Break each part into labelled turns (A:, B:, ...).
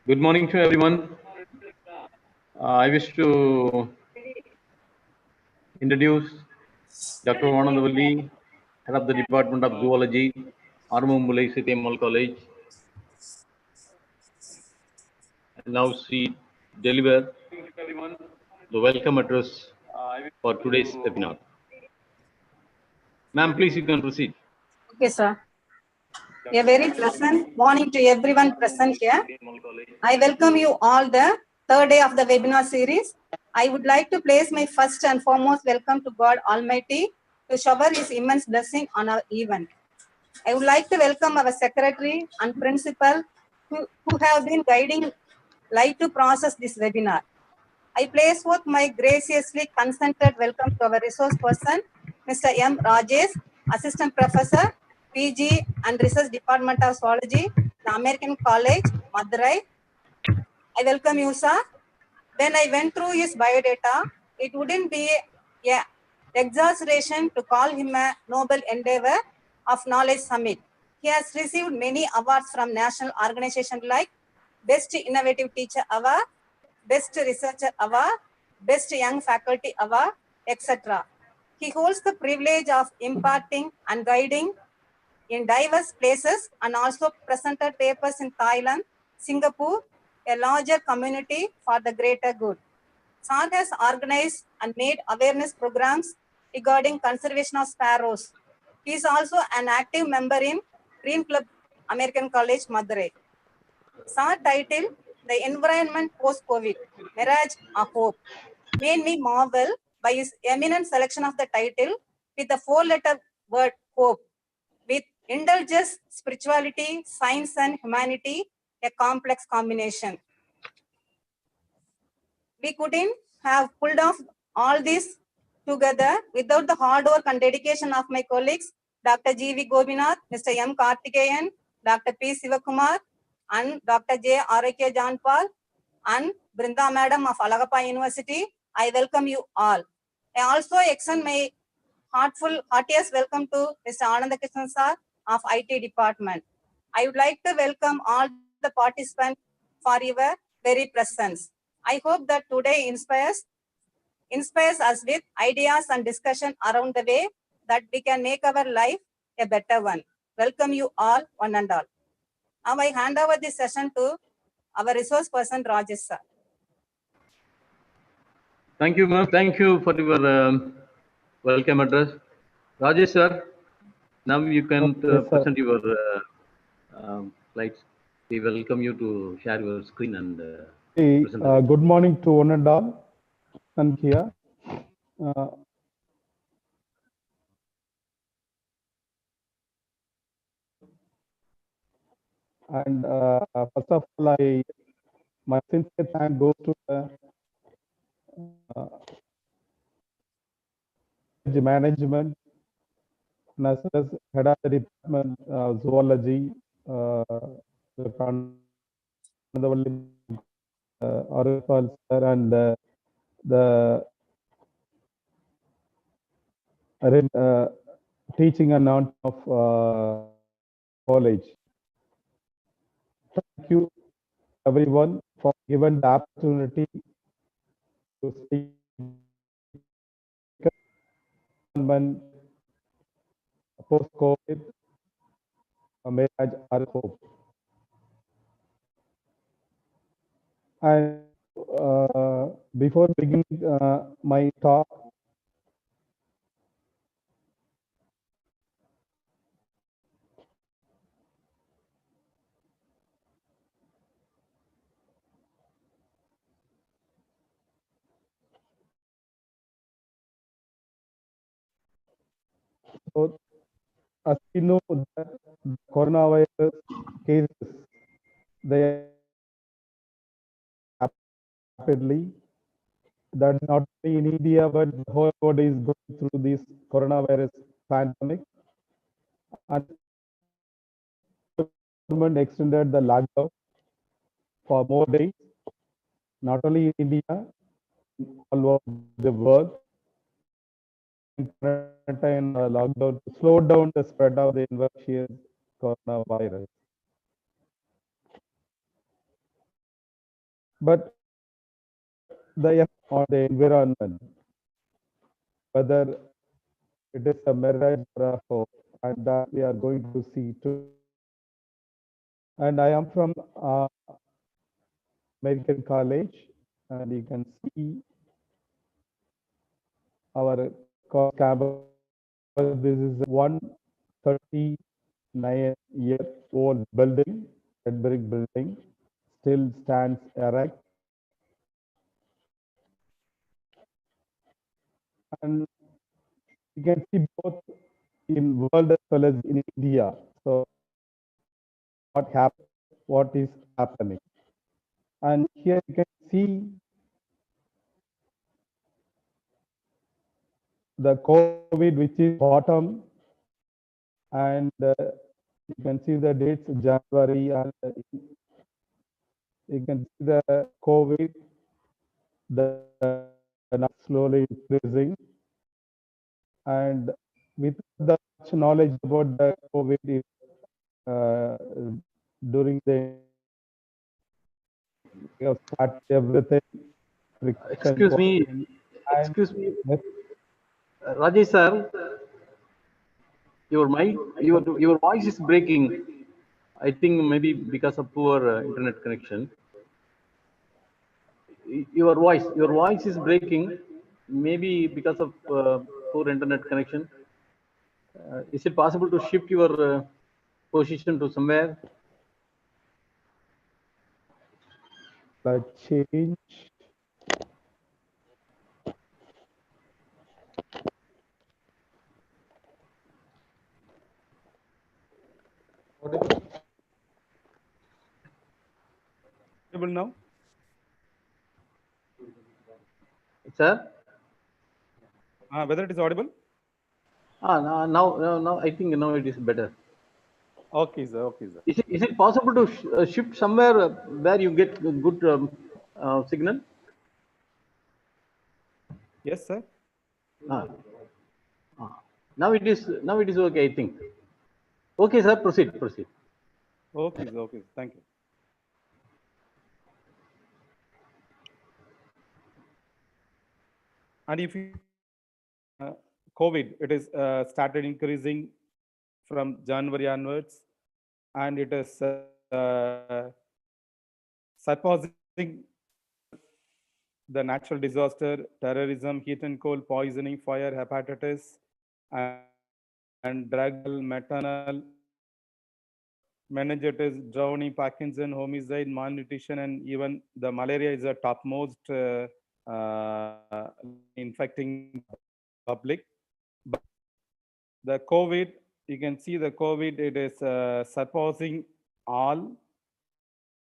A: Good morning to everyone. I wish to introduce Dr. Anandavalli, head of the Department of Zoology, Arumumbulai CTML College. And now she deliver the welcome address for today's webinar. Ma'am, please you can proceed.
B: Okay, sir. A very pleasant morning to everyone present here. I welcome you all the third day of the webinar series. I would like to place my first and foremost welcome to God Almighty to shower His immense blessing on our event. I would like to welcome our secretary and principal who have been guiding light to process this webinar. I place forth my graciously consented welcome to our resource person, Mr. M. Rajesh, Assistant Professor, PG and Research Department of Zoology, the American College, Madurai. I welcome you, sir. When I went through his biodata, it wouldn't be an exaggeration to call him a noble endeavor of Knowledge Summit. He has received many awards from national organizations like Best Innovative Teacher Award, Best Researcher Award, Best Young Faculty Award, etc. He holds the privilege of imparting and guiding in diverse places and also presented papers in Thailand, Singapore, a larger community for the greater good. SAR has organized and made awareness programs regarding conservation of sparrows. He is also an active member in Green Club American College, Madurai. SAR title, The Environment Post-COVID, Mirage of Hope, made me marvel by his eminent selection of the title with the four-letter word hope, with indulges spirituality, science and humanity, a complex combination. We couldn't have pulled off all this together without the hard work and dedication of my colleagues, Dr. G.V. Gobinath, Mr. M. Karthikeyan, Dr. P. Sivakumar, and Dr. J. R.K. Janpal, and Brinda Madam of Alagappa University. I welcome you all. I also extend my heartiest welcome to Mr. Ananda Krishnan sir of IT department. I would like to welcome all the participants for your very presence. I hope that today inspires us with ideas and discussion around the way that we can make our life a better one. Welcome you all, one and all. Now I hand over this session to our resource person, Rajesh sir.
A: Thank you, ma'am. Thank you for your welcome address. Rajesh, sir, now you can present your slides. We welcome you to share your screen and present.
C: Good morning to one and all. And here, first of all, my sincere thanks goes to the management, as well as head of the department zoology, Arifal sir, and the teaching and non of college. Thank you, everyone, for given the opportunity to speak when post-COVID marriage are hope. And before beginning my talk, so as we know that the coronavirus cases, they are rapidly. That not only in India, but the whole world is going through this coronavirus pandemic. And the government extended the lockdown for more days, not only in India, all over the world. Quarantine lockdown to slow down the spread of the infectious coronavirus. but the effect on the environment, whether it is a mirage or a hope, and that we are going to see too. And I am from American College, and you can see our college campus. This is a 139-year-old building, red brick building, still stands erect. And you can see both in world as well as in India. So what is happening. And here you can see the COVID, which is bottom, and you can see the dates January, and you can see the COVID, the now slowly increasing, and with the much knowledge about the COVID uh, during the start everything.
A: Excuse me, Rajesh sir, your voice is breaking. I think maybe because of poor internet connection. Your voice is breaking, maybe because of poor internet connection. Is it possible to shift your position to somewhere?
C: The change.
D: Audible now?
A: Sir?
D: Whether it is audible?
A: Now I think now it is better.
D: Okay, sir. Okay, sir.
A: Is it possible to shift somewhere where you get good signal?
D: Yes, sir.
A: Now it is okay, I think. Okay, sir. Proceed.
D: Okay, sir. Okay, thank you. And if you COVID, it is started increasing from January onwards, and it is surpassing the natural disaster, terrorism, heat and cold, poisoning, fire, hepatitis, and drug, maternal, meningitis, drowning, Parkinson, homicide, malnutrition, and even the malaria is the topmost infecting public. But the COVID, you can see the COVID, it is surpassing all.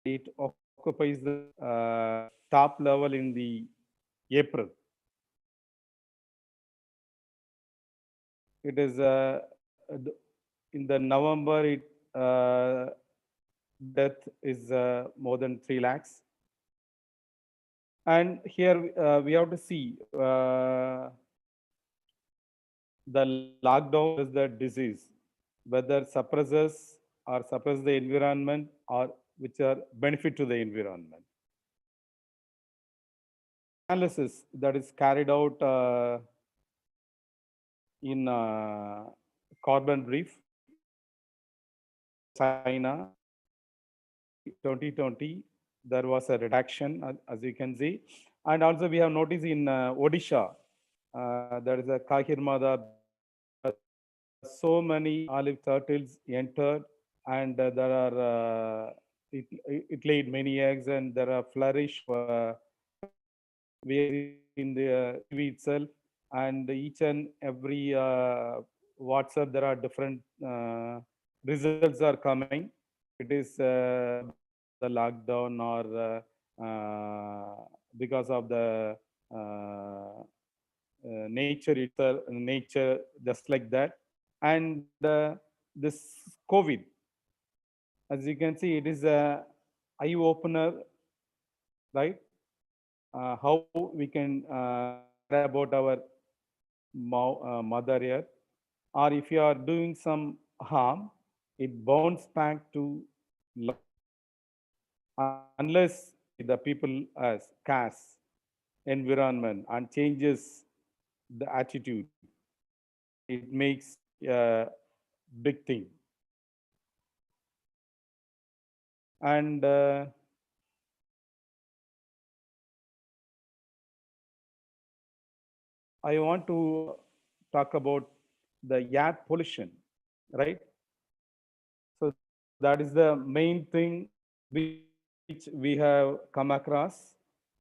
D: It occupies the top level in the April. It is in the November, death is more than 3 lakhs. And here we have to see the lockdown is the disease, whether suppresses or suppress the environment or which are benefit to the environment. Analysis that is carried out in Carbon Brief, China, 2020, there was a reduction, as you can see. And also we have noticed in Odisha, there is a Kahirmada, so many olive turtles entered, and there are, it laid many eggs, and there are flourish in the TV itself, and each and every WhatsApp, there are different results are coming. It is the lockdown or because of the nature itself, nature just like that. And this COVID, as you can see, it is a eye opener, right? How we can care about our mother earth, or if you are doing some harm, it bounces back to life. Unless the people as caste, environment, and changes the attitude. It makes a big thing. And I want to talk about the air pollution, right? So that is the main thing which we have come across.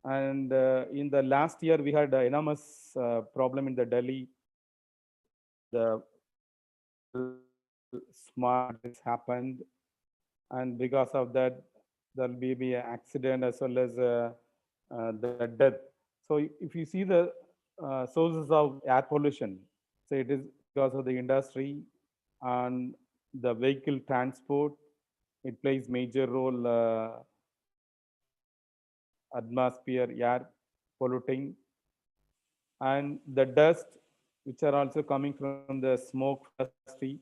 D: And in the last year, we had an enormous problem in the Delhi. The smart has happened, and because of that, there will be an accident as well as the death. So if you see the sources of air pollution, so it is because of the industry and the vehicle transport. It plays major role, atmosphere, air polluting, and the dust, which are also coming from the smoke industry.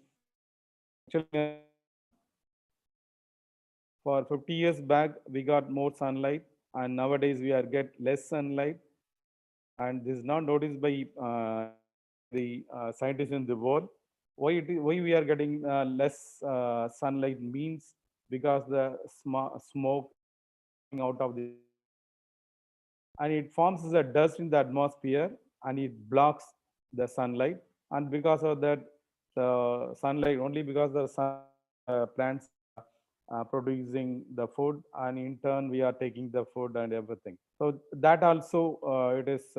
D: Actually, for 50 years back, we got more sunlight, and nowadays we are get less sunlight. And this is not noticed by the scientists in the world. Why we are getting less sunlight means because the smoke out of the, and it forms as a dust in the atmosphere and it blocks the sunlight. And because of that, the sunlight, only because the sun, plants producing the food, and in turn we are taking the food and everything. So that also it is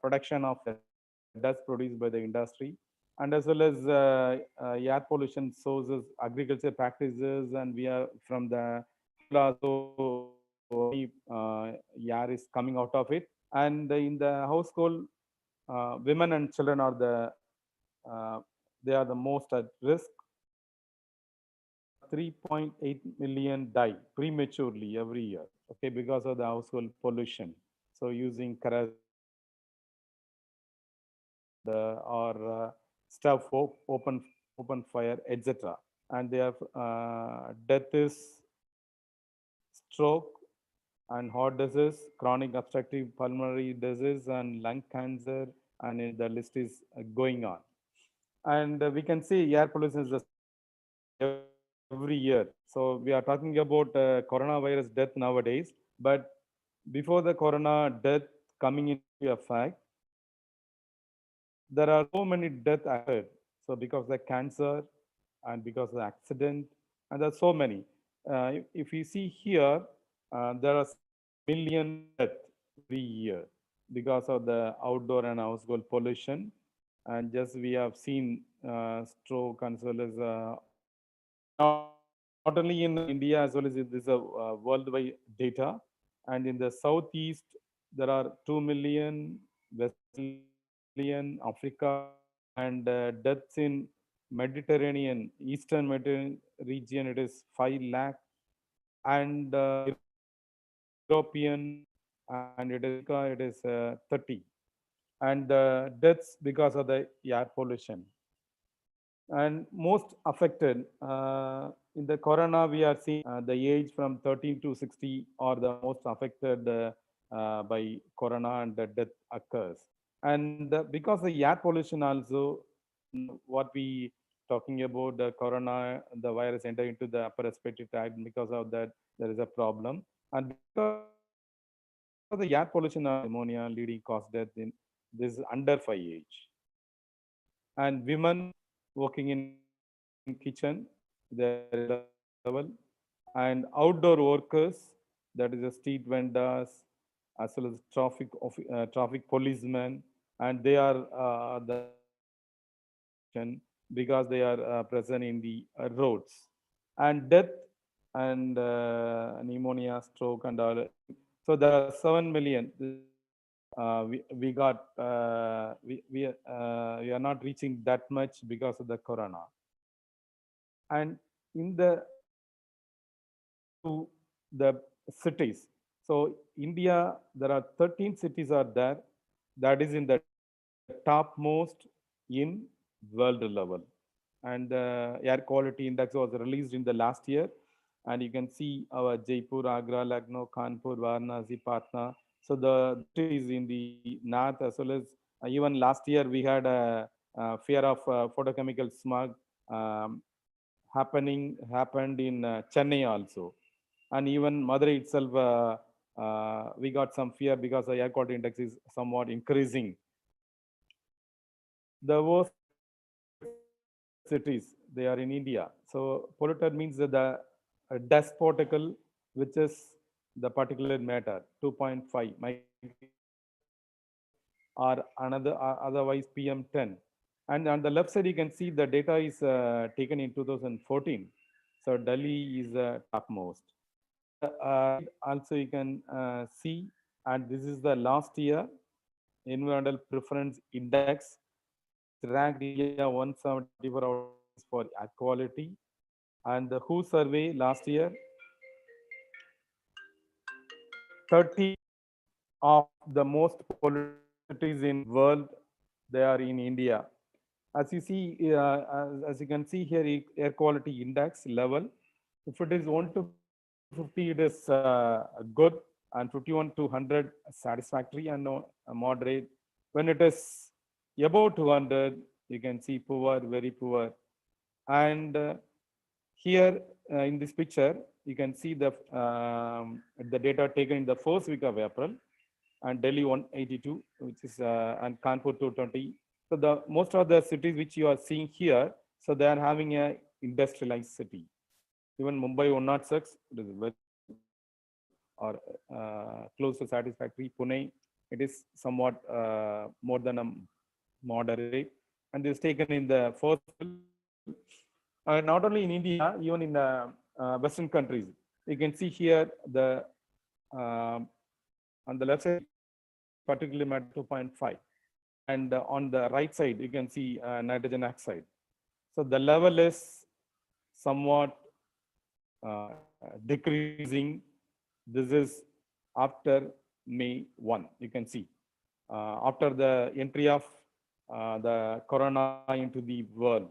D: production of the dust produced by the industry, and as well as air pollution sources, agriculture practices, and we are from the also air is coming out of it. And in the household, women and children are they are the most at risk. 3.8 million die prematurely every year, okay, because of the household pollution. So using kerosene or stuff, open fire, etc. And their death is stroke and heart disease, chronic obstructive pulmonary disease, and lung cancer, and the list is going on. And we can see air pollution is every year. So we are talking about coronavirus death nowadays, but before the corona death coming into effect, there are so many deaths occurred. So because of the cancer and because of the accident, and there are so many. If you see here, there are million deaths every year because of the outdoor and household pollution. And just we have seen stroke as well as not only in India as well as this is a worldwide data. And in the southeast, there are 2 million, West million, Africa, and deaths in Mediterranean, Eastern Mediterranean region, it is 5 lakh, and European, and it is 30. And deaths because of the air pollution. And most affected in the corona, we are seeing the age from 13 to 60 are the most affected by corona, and the death occurs. And because the air pollution also, what we talking about the corona, the virus enter into the upper respiratory tract. Because of that, there is a problem. And because of the air pollution, pneumonia leading cause death in this under 5 age. And women working in kitchen, their level, and outdoor workers, that is the street vendors, as well as traffic policemen, and they are because they are present in the roads. And death and pneumonia, stroke, and all. So there are 7 million. We are not reaching that much because of the corona. And in the cities, so India, there are 13 cities are there, that is in the topmost in world level. And the air quality index was released in the last year, And you can see our Jaipur, Agra, Lucknow, Kanpur, Varanasi, Patna. So the cities in the north, as well as even last year we had a, fear of photochemical smog um, happened in Chennai also, and even Madurai itself. We got some fear because the air quality index is somewhat increasing. The worst cities, they are in India. So polluted means that the dust particle, which is the particulate matter, 2.5 or another, otherwise PM10. And on the left side, you can see the data is taken in 2014. So Delhi is topmost. Also, you can see, and this is the last year environmental preference index ranked India 174 out for air quality. And the WHO survey last year, 30 of the most polluted cities in world, they are in India. As you see, as you can see here, air quality index level, if it is 1 to 50, it is good, and 51 to 100 satisfactory and moderate. When it is above 200, you can see poor, very poor. And here in this picture, you can see the data taken in the first week of April, and Delhi 182, which is and Kanpur 220. So the most of the cities which you are seeing here, so they are having a industrialized city. Even Mumbai 106, it is very or close to satisfactory. Pune, it is somewhat more than a moderate, and is taken in the first. Not only in India, even in the Western countries, you can see here the on the left side, particularly matter 2.5, and on the right side, you can see nitrogen oxide. So the level is somewhat decreasing. This is after May 1, you can see. After the entry of the corona into the world.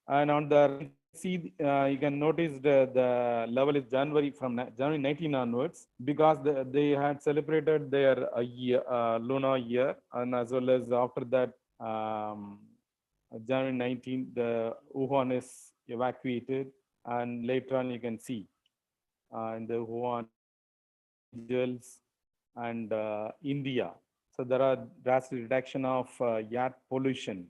D: And on the see, you can notice the level is January, from January 19 onwards, because they had celebrated their year, lunar year, and as well as after that, January 19, the Wuhan is evacuated, and later on you can see in the Wuhan and India. So there are drastic reduction of air pollution.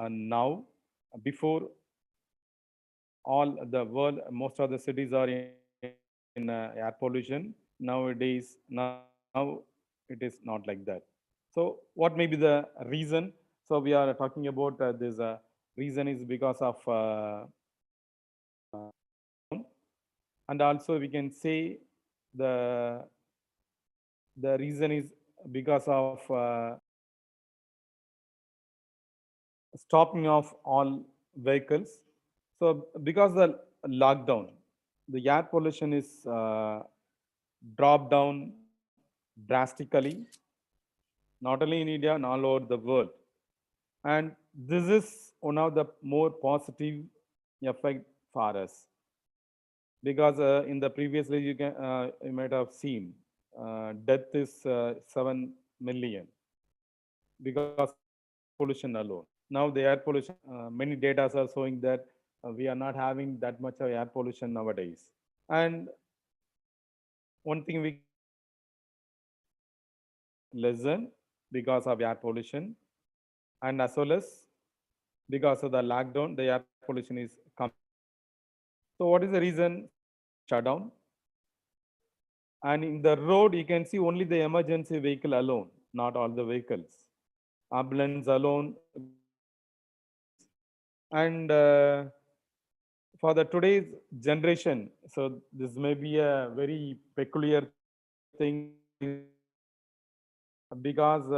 D: Now, before all the world, most of the cities are in air pollution. Nowadays, now it is not like that. So what may be the reason? So we are talking about this reason is because of and also we can say the reason is because of stopping of all vehicles. So because the lockdown, the air pollution is dropped down drastically, not only in India and all over the world. And this is one of the more positive effect for us, because in the previous day you might have seen death is 7 million because pollution alone. Now the air pollution, many data are showing that we are not having that much of air pollution nowadays. And one thing we lessen because of air pollution, and as well as because of the lockdown, the air pollution is coming. So what is the reason? Shutdown. And in the road, you can see only the emergency vehicle alone, not all the vehicles. Ambulance alone. And for the today's generation, so this may be a very peculiar thing, because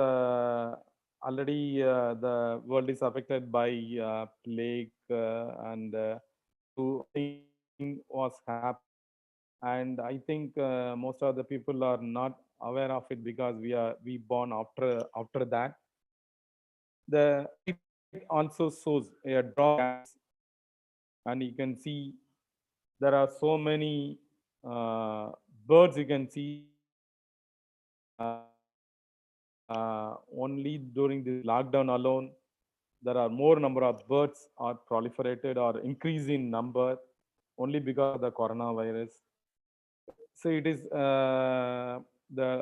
D: already the world is affected by plague and thing was happening. And I think most of the people are not aware of it, because we born after that. The also shows a drop gas, and you can see there are so many birds. You can see only during this lockdown alone, there are more number of birds are proliferated or increase in number only because of the coronavirus. So it is the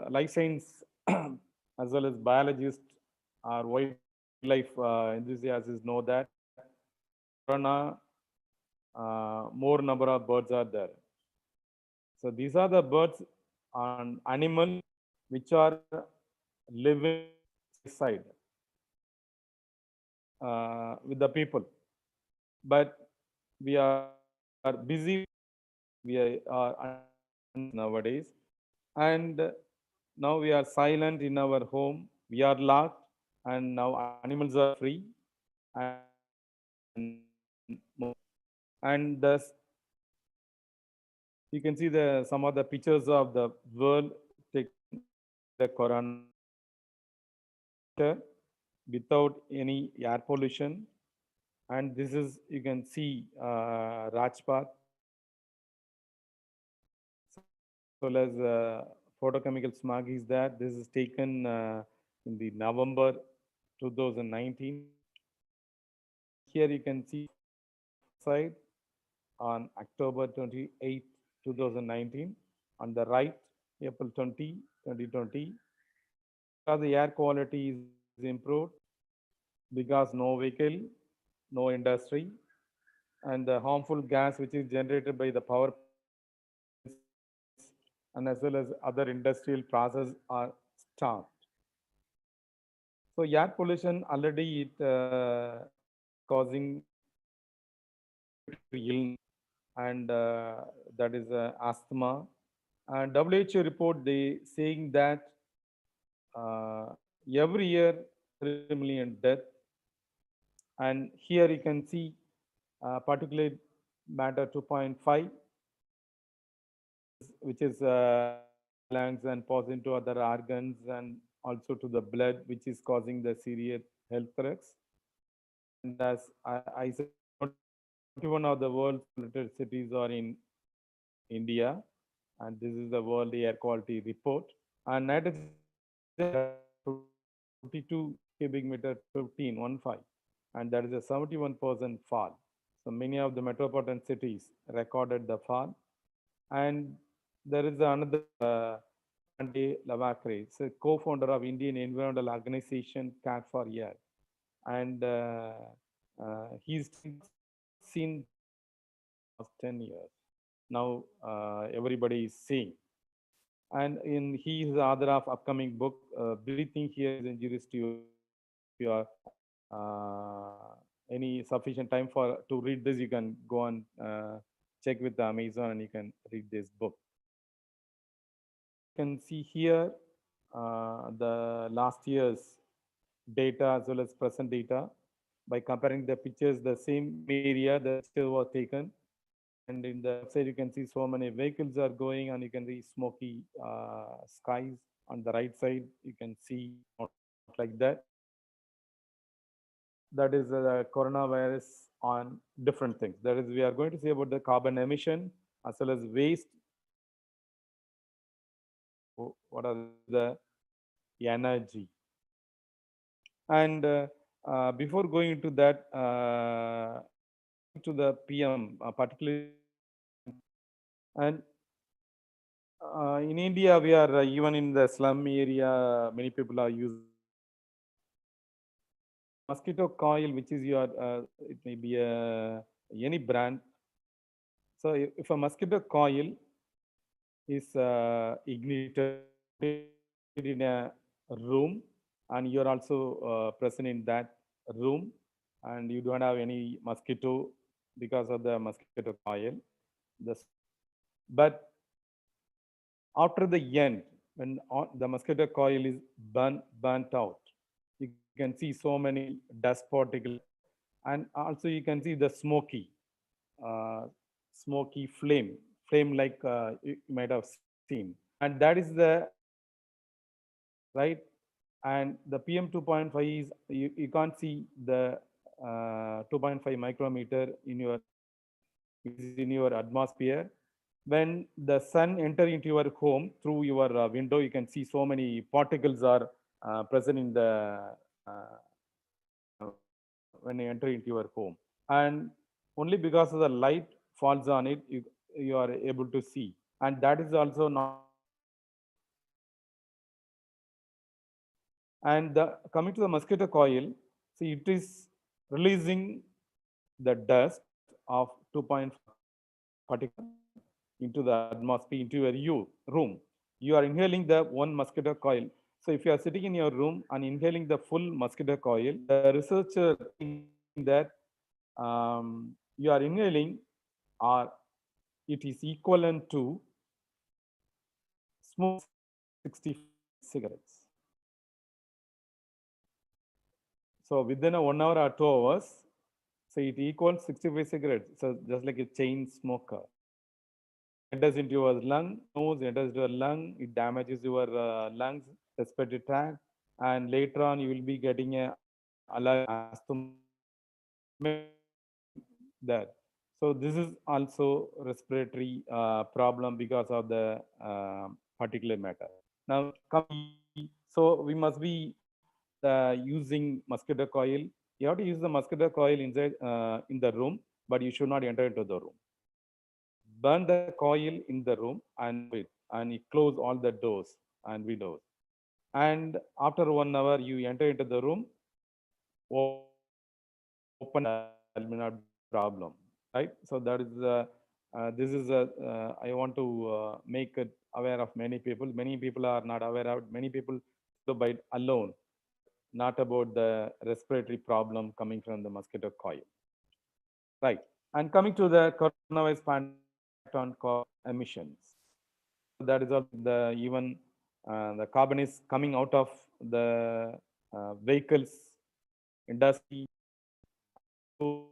D: life science as well as biologists or wildlife enthusiasts know that corona, more number of birds are there. So these are the birds and animals which are living side with the people, but we are busy. We are nowadays, and now we are silent in our home. We are locked, and now animals are free, and thus you can see some of the pictures of the world taken the corona without any air pollution. And this is, you can see Rajpath, as well as photochemical smog is there. This is taken in the November 2019. Here you can see side on October 28, 2019. On the right, April 20, 2020. The air quality is improved because no vehicle, no industry, and the harmful gas which is generated by the power and as well as other industrial processes are stopped. So air pollution already it causing illness, and that is asthma. And WHO report they saying that every year 3 million death. And here you can see particulate matter 2.5, which is lungs and pass into other organs and also to the blood, which is causing the serious health threats. And as I said, 21 of the world's polluted cities are in India, and this is the World Air Quality Report. And nitrogen 52 cubic meter 15, and that is a 71% fall. So many of the metropolitan cities recorded the fall. And there is another Andy Lavacre, it's a co-founder of Indian environmental organization Cat for Air, and he's seen 10 years. Now everybody is seeing. And he is the author of upcoming book, Breathing Here is Injurious to Your any sufficient time to read this, you can go and check with the Amazon and you can read this book. You can see here the last year's data as well as present data. By comparing the pictures, the same area the picture was taken, and in the side you can see so many vehicles are going, and you can see smoky skies. On the right side you can see like that. That is the coronavirus on different things. That is, we are going to see about the carbon emission as well as waste. What are the energy? And before going into that, to the PM, particularly, and in India, we are even in the slum area, many people are using mosquito coil, which is your, it may be any brand. So if a mosquito coil is ignited in a room, and you're also present in that room, and you don't have any mosquito because of the mosquito coil. But after the end, when the mosquito coil is burnt out, you can see so many dust particles, and also you can see the smoky flame like you might have seen, and that is the right. And the PM 2.5 is you can't see the 2.5 micrometer in your atmosphere. When the sun enter into your home through your window, you can see so many particles are present in the when you enter into your home, and only because of the light falls on it, you are able to see, and that is also not. And coming to the mosquito coil, see, it is releasing the dust of 2.5 particles into the atmosphere, into your room. You are inhaling the one mosquito coil. So if you are sitting in your room and inhaling the full mosquito coil, the researcher think that you are inhaling, or it is equivalent to smoke 60 cigarettes. So within a 1 hour or 2 hours, so it equals 65 cigarettes. So just like a chain smoker. Enters into your lung, nose enters into your lung, it damages your lungs, respiratory tract, and later on you will be getting a asthma there. So this is also respiratory problem because of the particulate matter. Now, so we must be using mosquito coil. You have to use the mosquito coil inside in the room, but you should not enter into the room. Burn the coil in the room and close all the doors and windows. And after 1 hour, you enter into the room, open, will not problem, right? So that is this is I want to make it aware of many people. Many people are not aware of. Many people bite alone, not about the respiratory problem coming from the mosquito coil, right? And coming to the coronavirus pandemic on emissions, that is all the even the carbon is coming out of the vehicles industry to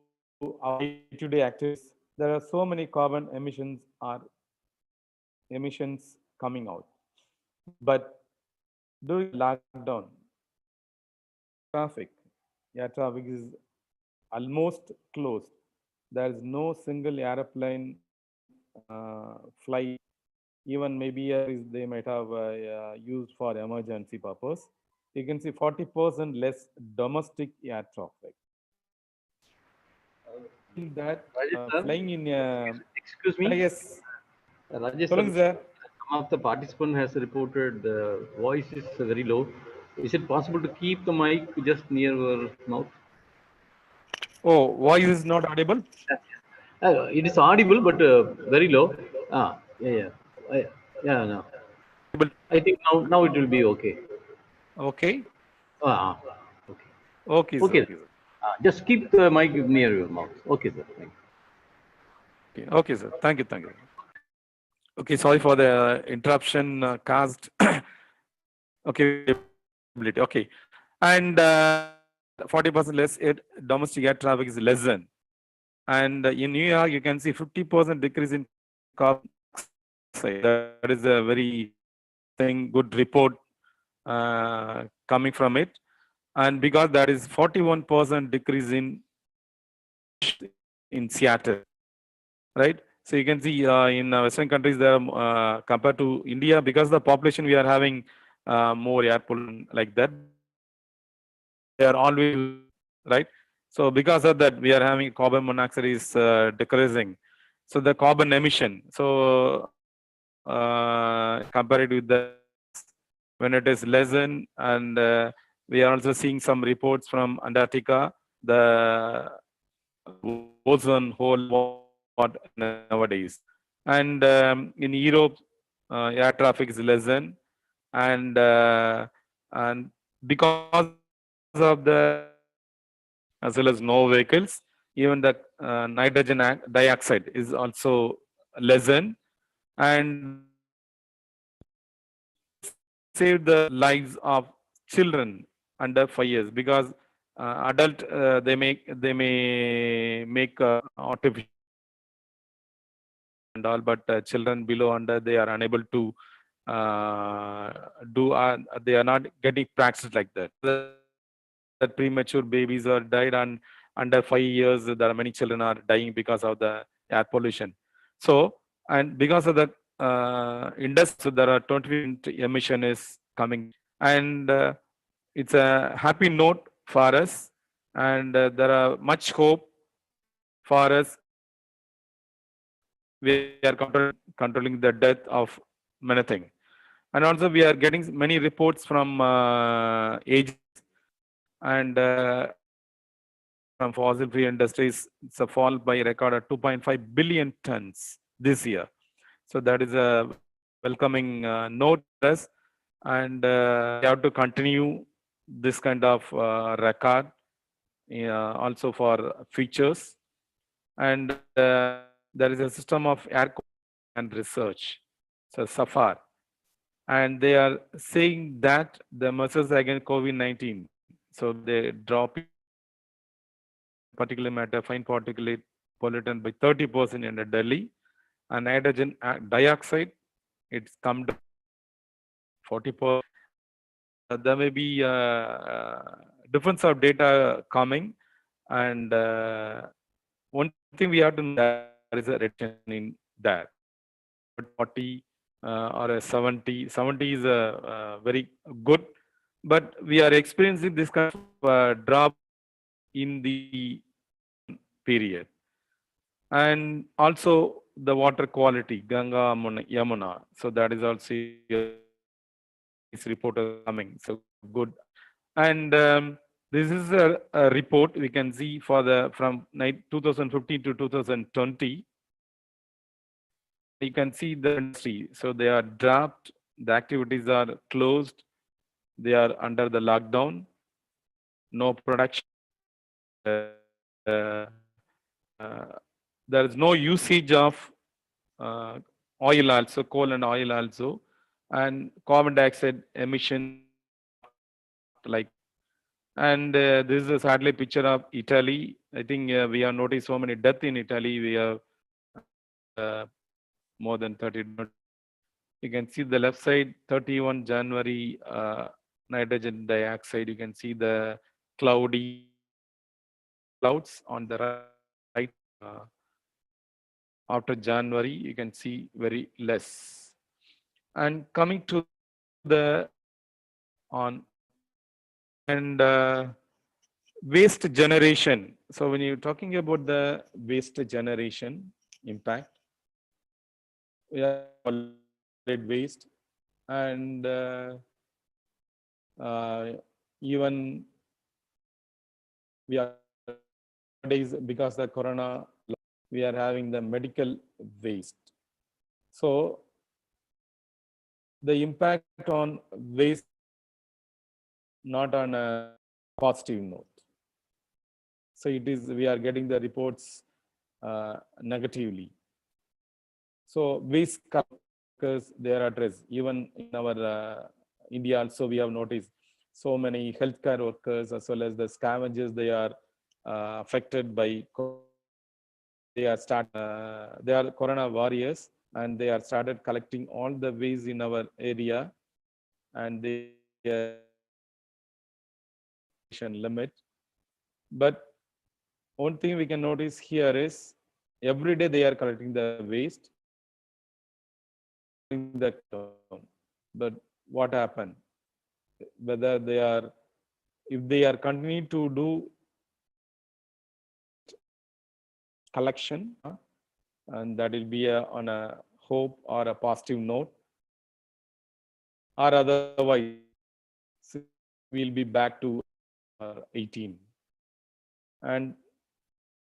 D: our day-to-day activities. There are so many carbon emissions coming out, but during lockdown, air traffic is almost closed. There is no single airplane flight. Even maybe they might have used for emergency purpose. You can see 40% less domestic air traffic. That flying in
A: excuse me.
D: Yes.
A: Rajesh,
D: sir.
A: Some of the participant has reported the voice is very low. Is it possible to keep the mic just near your mouth?
D: Oh, voice is not audible?
A: It is audible, but very low. Yeah. No. I think now it will be okay.
D: Okay.
A: Okay.
D: Okay,
A: Okay.
D: sir.
A: Just keep the mic near your mouth. Okay, sir. Thank you.
D: Okay, sir. Thank you. Okay, sorry for the interruption caused. Okay. And 40% less domestic air traffic is less than. And in New York, you can see 50% decrease in carbon dioxide. That is a very good report coming from it. And because that is 41% decrease in Seattle, right? So you can see in Western countries, there are compared to India, because the population we are having more air pollution like that. They are always right. So because of that, we are having carbon monoxide is decreasing. So the carbon emission. So compared with the when it is lessen, and we are also seeing some reports from Antarctica, the ozone hole nowadays, and in Europe, air traffic is lessen, and because of the as well as no vehicles, even the nitrogen dioxide is also lessen, and save the lives of children under 5 years, because adult they may make artificial and all, but children below under, they are unable to do they are not getting practice like that. That premature babies are died, and under 5 years, there are many children are dying because of the air pollution. So, and because of the industry, there are 20% emission is coming, and it's a happy note for us, and there are much hope for us. We are controlling the death of many things. And also we are getting many reports from agents and from fossil free industries. It's a fall by a record of 2.5 billion tons this year. So that is a welcoming note for us, and we have to continue this kind of record also for features. And there is a system of air and research, so SAFAR, and they are saying that the measures against COVID-19, so they drop particulate matter, fine particulate pollutant by 30% in Delhi, and nitrogen dioxide, it's come down 40%. There may be difference of data coming, and one thing we have to know, there is a reduction in that 40 or a 70. 70 is very good, but we are experiencing this kind of drop in the period. And also the water quality, Ganga, Yamuna. So that is also this report is coming. So good. And this is a report we can see for the from 2015 to 2020. You can see the industry. So they are dropped. The activities are closed. They are under the lockdown. No production. There is no usage of oil also, coal and oil also, and carbon dioxide emission like. And this is a sadly picture of Italy. I think we have noticed so many deaths in Italy. We have more than 30. You can see the left side, 31 January, nitrogen dioxide. You can see the cloudy clouds on the right. After January, you can see very less. And coming to the on and waste generation. So when you're talking about the waste generation impact, we have solid waste, and even we are nowadays, because the corona, we are having the medical waste. So the impact on waste, not on a positive note. So it is, we are getting the reports negatively. So waste workers, they are addressed. Even in our India also, we have noticed so many healthcare workers as well as the scavengers, they are affected by, they are corona warriors, and they are started collecting all the waste in our area, and they limit. But one thing we can notice here is every day they are collecting the waste. But what happened? Whether they are, if they are continuing to do collection, and that will be on a hope or a positive note, or otherwise we'll be back to 18. And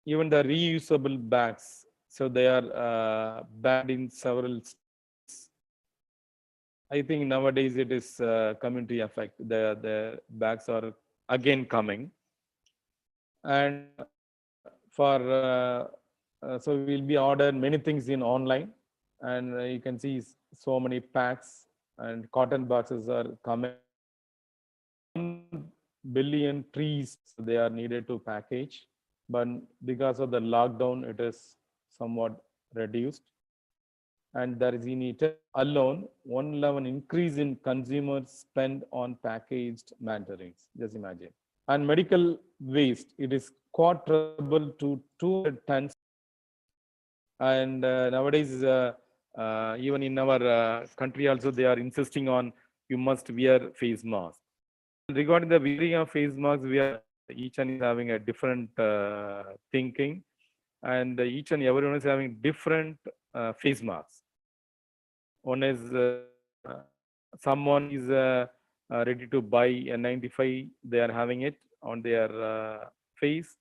D: even the reusable bags, so they are banned in several states. I think nowadays it is community effect. The bags are again coming, and for so we'll be ordered many things in online, and you can see so many packs and cotton boxes are coming. 1 billion trees they are needed to package, but because of the lockdown, it is somewhat reduced. And there is in Italy alone 111 increase in consumer spend on packaged mandarins. Just imagine. And medical waste, it is quadruple to 200 tons. And nowadays, even in our country also, they are insisting on you must wear face mask. Regarding the wearing of face masks, we are each and is having a different thinking, and each and everyone is having different face masks. One is someone is ready to buy a 95, they are having it on their face,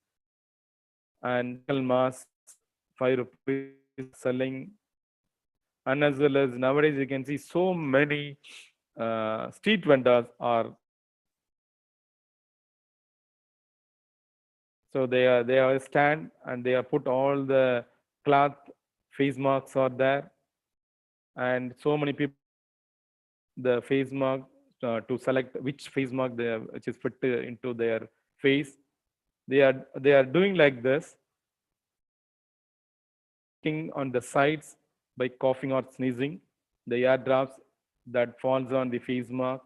D: and mask 5 rupees selling. And as well as nowadays you can see so many street vendors are, so they are stand and they have put all the cloth face masks are there, and so many people the face mask to select which face mask they have, which is fit into their face. They are doing like this, on the sides by coughing or sneezing. The air drops that falls on the face mask.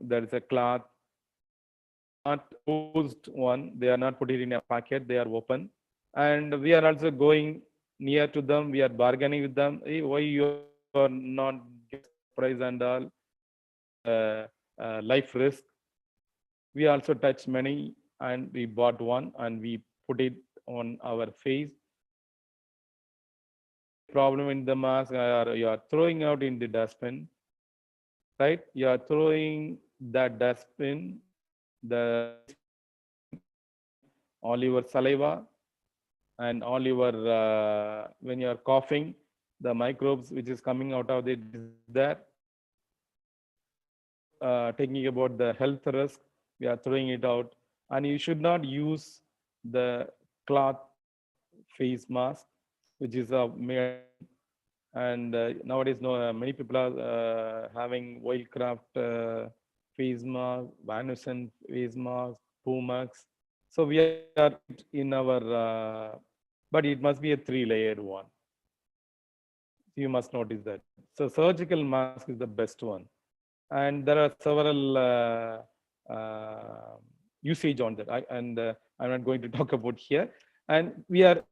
D: There is a cloth, not closed one. They are not put it in a packet. They are open, and we are also going near to them. We are bargaining with them. Hey, why you are not get price and all life risk? We also touched many, and we bought one and we put it on our face. Problem in the mask, or you are throwing out in the dustbin, right? You are throwing that dustbin, the all your saliva and all your when you are coughing, the microbes which is coming out of it is there. Thinking about the health risk, we are throwing it out, and you should not use the cloth face mask, which is made. And nowadays, many people are having wildcraft face mask, Vanusen face mask, Pumax. So we are in our, but it must be a 3-layered one. You must notice that. So surgical mask is the best one, and there are several usage on that. I'm not going to talk about here. And we are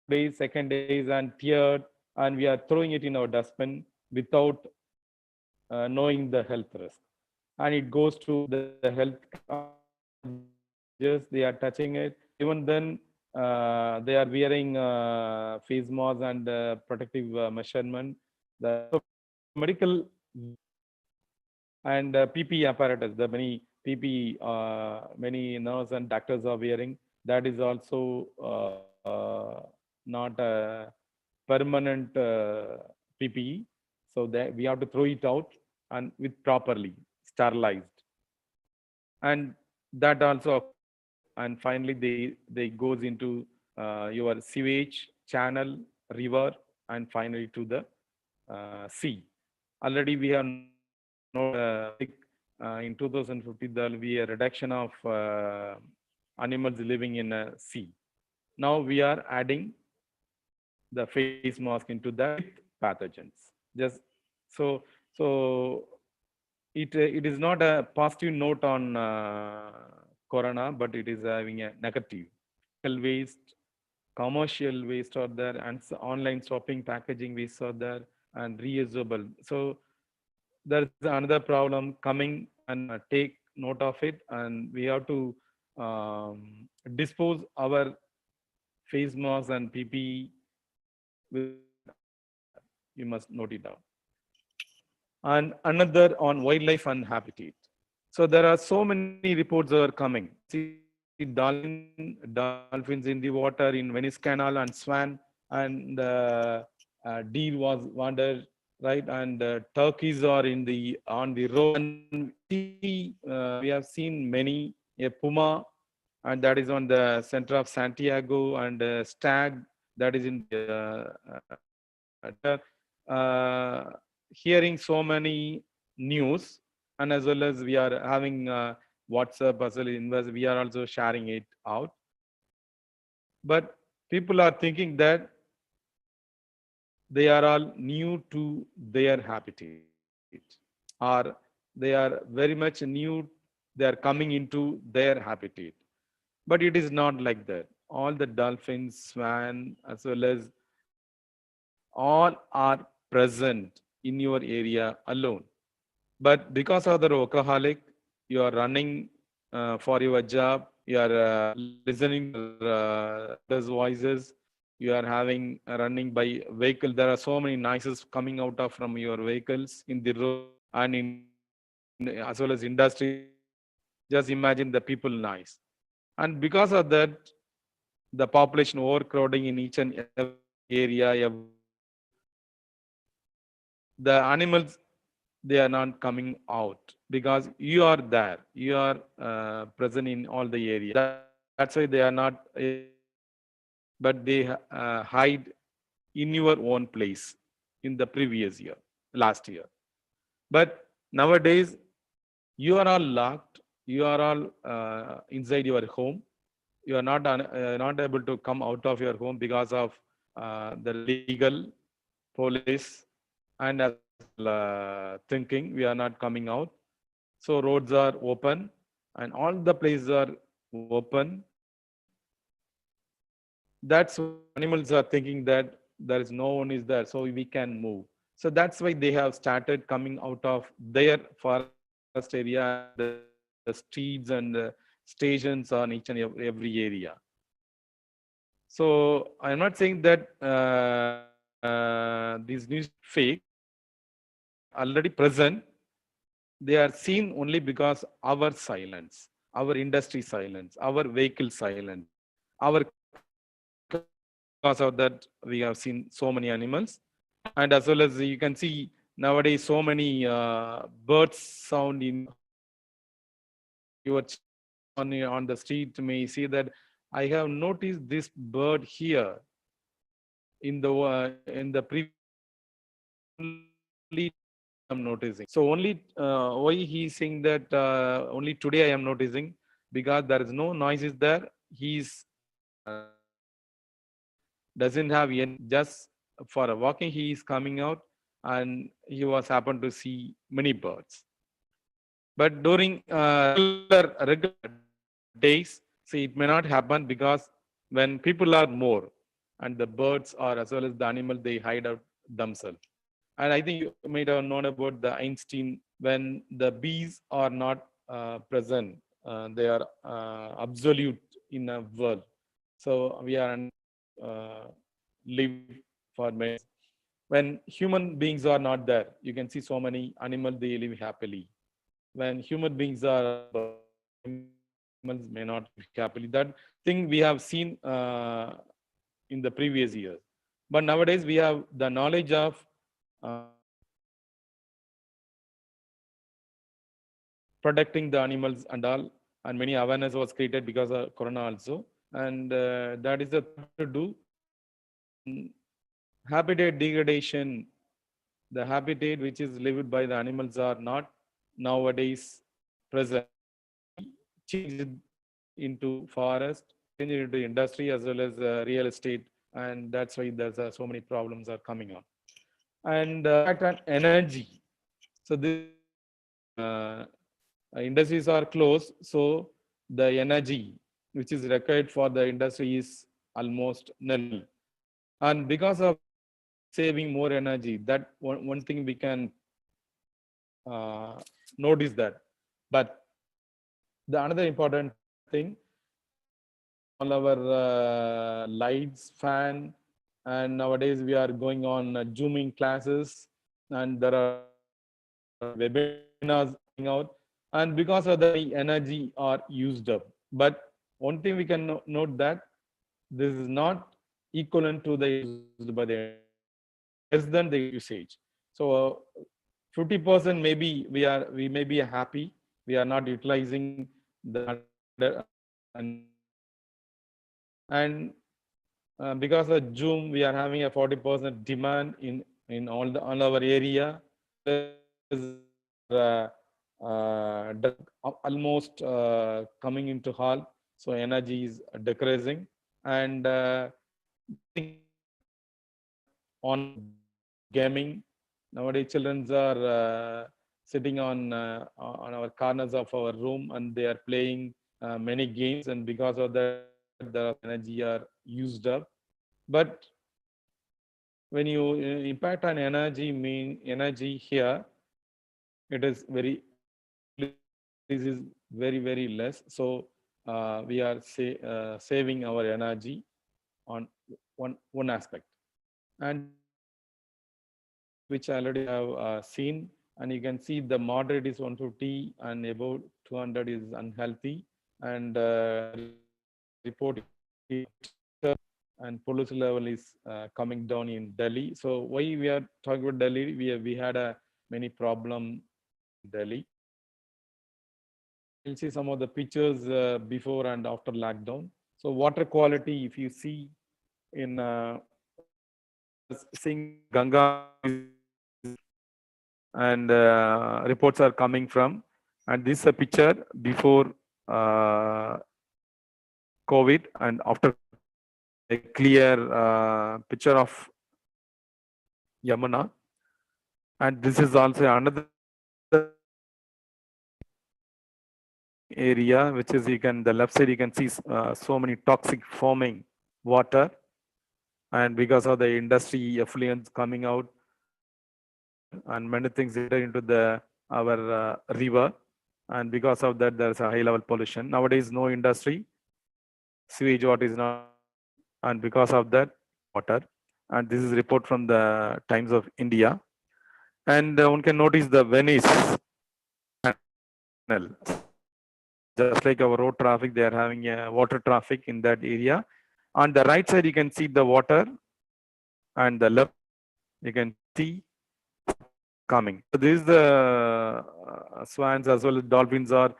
D: days, second days, and third, and we are throwing it in our dustbin without knowing the health risk, and it goes to the health. Just they are touching it. Even then, they are wearing face mask and protective measurement. The medical and PPE apparatus, the many PPE, many nurses and doctors are wearing. That is also not a permanent PPE. So that we have to throw it out and with properly sterilized. And that also, and finally they goes into your sewage channel, river, and finally to the sea. Already we have in 2050 there will be a reduction of animals living in a sea. Now we are adding the face mask into that pathogens. Just so it is not a positive note on corona, but it is having a negative. Waste, commercial waste are there, and online shopping packaging waste are there, and reusable. So there's another problem coming, and take note of it, and we have to dispose our face masks and PPE. You must note it down. And another on wildlife and habitat. So there are so many reports that are coming. See dolphins in the water in Venice Canal, and swan, and deer was wandered, right? And turkeys are on the road. And we have seen many, a puma, and that is on the center of Santiago, and stag that is in hearing so many news, and as well as we are having WhatsApp as well as we are also sharing it out. But people are thinking that they are all new to their habitat, or they are very much new they are coming into their habitat. But it is not like that. All the dolphins, swan, as well as all are present in your area alone. But because of the workaholic, you are running for your job, you are listening to those voices, you are having running by vehicle. There are so many noises coming out of from your vehicles in the road and in as well as industry. Just imagine the people noise. And because of that, the population overcrowding in each and every area, the animals, they are not coming out because you are there, you are present in all the area. That's why they are not, but they hide in your own place in the previous year, last year. But nowadays, you are all locked, you are all inside your home. You are not able to come out of your home because of the legal police and thinking we are not coming out. So roads are open and all the places are open. That's why animals are thinking that there is no one is there, so we can move. So that's why they have started coming out of their forest area, the streets and the stations on each and every area. So I'm not saying that these news fake, already present. They are seen only because our silence, our industry silence, our vehicle silence, our because of that we have seen so many animals, and as well as you can see nowadays so many birds sound in your on the street. May see that I have noticed this bird here in the previous. I'm noticing. So only why he's saying that only today I am noticing because there is no noises there. He's doesn't have any, just for a walking he is coming out and he was happened to see many birds. But during regular days, see it may not happen because when people are more and the birds are as well as the animal, they hide out themselves. And I think you might have known about the Einstein when the bees are not present, they are absolute in a world. So we are live for many. When human beings are not there, you can see so many animals, they live happily. When human beings are, animals may not live happily. That thing we have seen in the previous years. But nowadays we have the knowledge of protecting the animals and all, and many awareness was created because of corona also, and that is the to do. Habitat degradation, the habitat which is lived by the animals are not nowadays present, changed into forest, changed into industry as well as real estate, and that's why there's so many problems are coming on. And energy, so this industries are closed, so the energy which is required for the industry is almost nil. And because of saving more energy, that one thing we can notice that. But the another important thing, all our lights, fan, and nowadays we are going on Zooming classes, and there are webinars coming out, and because of the energy are used up. But one thing we can note that this is not equivalent to the used by the less than the usage. So 50% maybe we may be happy, we are not utilizing the and because of Zoom we are having a 40% demand in all our area. Almost coming into hall, so energy is decreasing, and on gaming nowadays children are sitting on our corners of our room, and they are playing many games, and because of that, the energy are used up. But when you impact on energy, mean energy here, it is very, this is very less. So we are saving our energy on one aspect, and which I already have seen, and you can see the moderate is 150 and above 200 is unhealthy, and report and pollution level is coming down in Delhi. So why we are talking about Delhi? We had many problem in Delhi. You'll see some of the pictures before and after lockdown. So water quality, if you see in seeing Ganga, and reports are coming from, and this is a picture before COVID and after, a clear picture of Yamuna, and this is also another area, which is, you can, the left side you can see so many toxic foaming water, and because of the industry effluents coming out and many things enter into the our river, and because of that there's a high level pollution. Nowadays no industry, sewage water is not, and because of that water, and this is report from the Times of India. And one can notice the Venice Canal, just like our road traffic, they are having a water traffic in that area. On the right side you can see the water, and the left you can see coming. So this is the swans as well as dolphins are,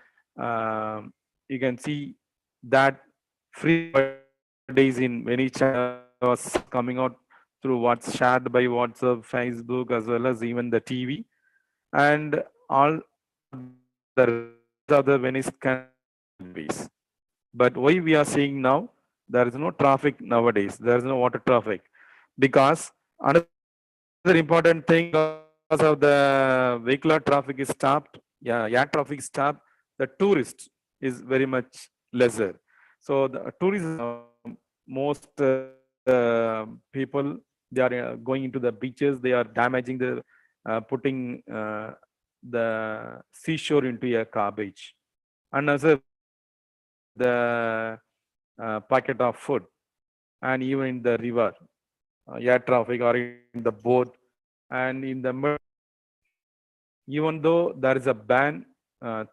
D: you can see that free days in many channels was coming out through what's shared by WhatsApp, Facebook, as well as even the TV, and all the other Venice cannabis. But why we are seeing now, there is no traffic nowadays, there is no water traffic, because another important thing, because of the vehicular traffic is stopped, air traffic stopped, the tourist is very much lesser. So the tourism, most people, they are going into the beaches, they are damaging the, putting the seashore into a garbage, and as a the packet of food, and even in the river, air traffic or in the boat, and in the, even though there is a ban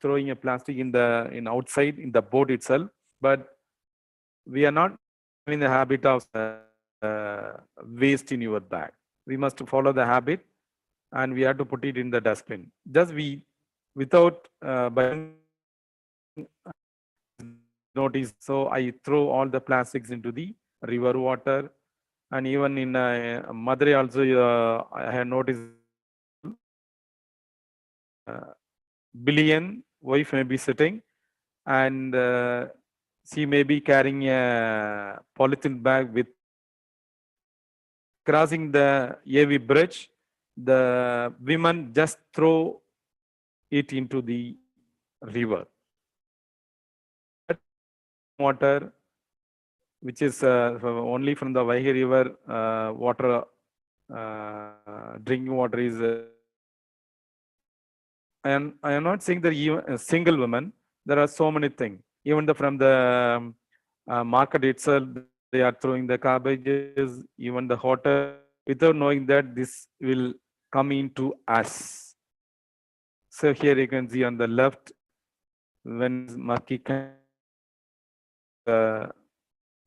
D: throwing a plastic in outside in the boat itself, but we are not having the habit of waste in your bag. We must follow the habit, and we have to put it in the dustbin. Just we, without buying notice, so I throw all the plastics into the river water. And even in Madurai also, I have noticed billion wife may be sitting, and she may be carrying a polythene bag with, crossing the AV bridge, the women just throw it into the river. Water, which is only from the Vaigai River, water, drinking water is, and I am not saying that even a single woman, there are so many things. Even from the market itself, they are throwing the garbages, even the hotel, without knowing that this will come into us. So here you can see on the left, when Maki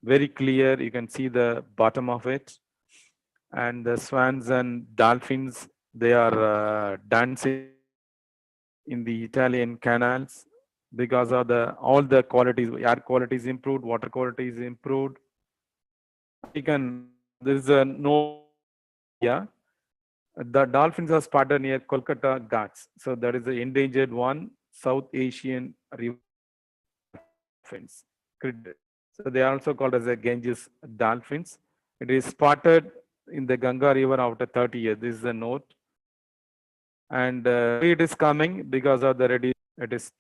D: very clear, you can see the bottom of it, and the swans and dolphins, they are dancing in the Italian canals, because of all the qualities, air quality is improved, water quality is improved. There is a no, the dolphins are spotted near Kolkata Ghats. So that is the endangered one, South Asian river dolphins. So they are also called as the Ganges dolphins. It is spotted in the Ganga River after 30 years. This is a note. And it is coming because of the ready it is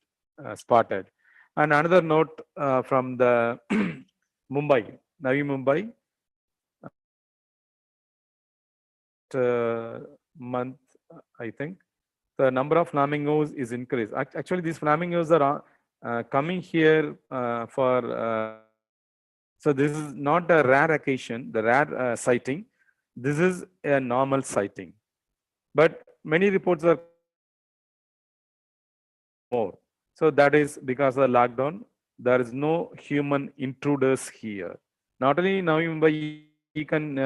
D: spotted. And another note from the Mumbai, Navi Mumbai, month, I think, the number of flamingos is increased. Actually, these flamingos are coming here so this is not a rare occasion, the rare sighting. This is a normal sighting. But many reports are more. So that is because of the lockdown. There is no human intruders here. Not only now in Mumbai, you can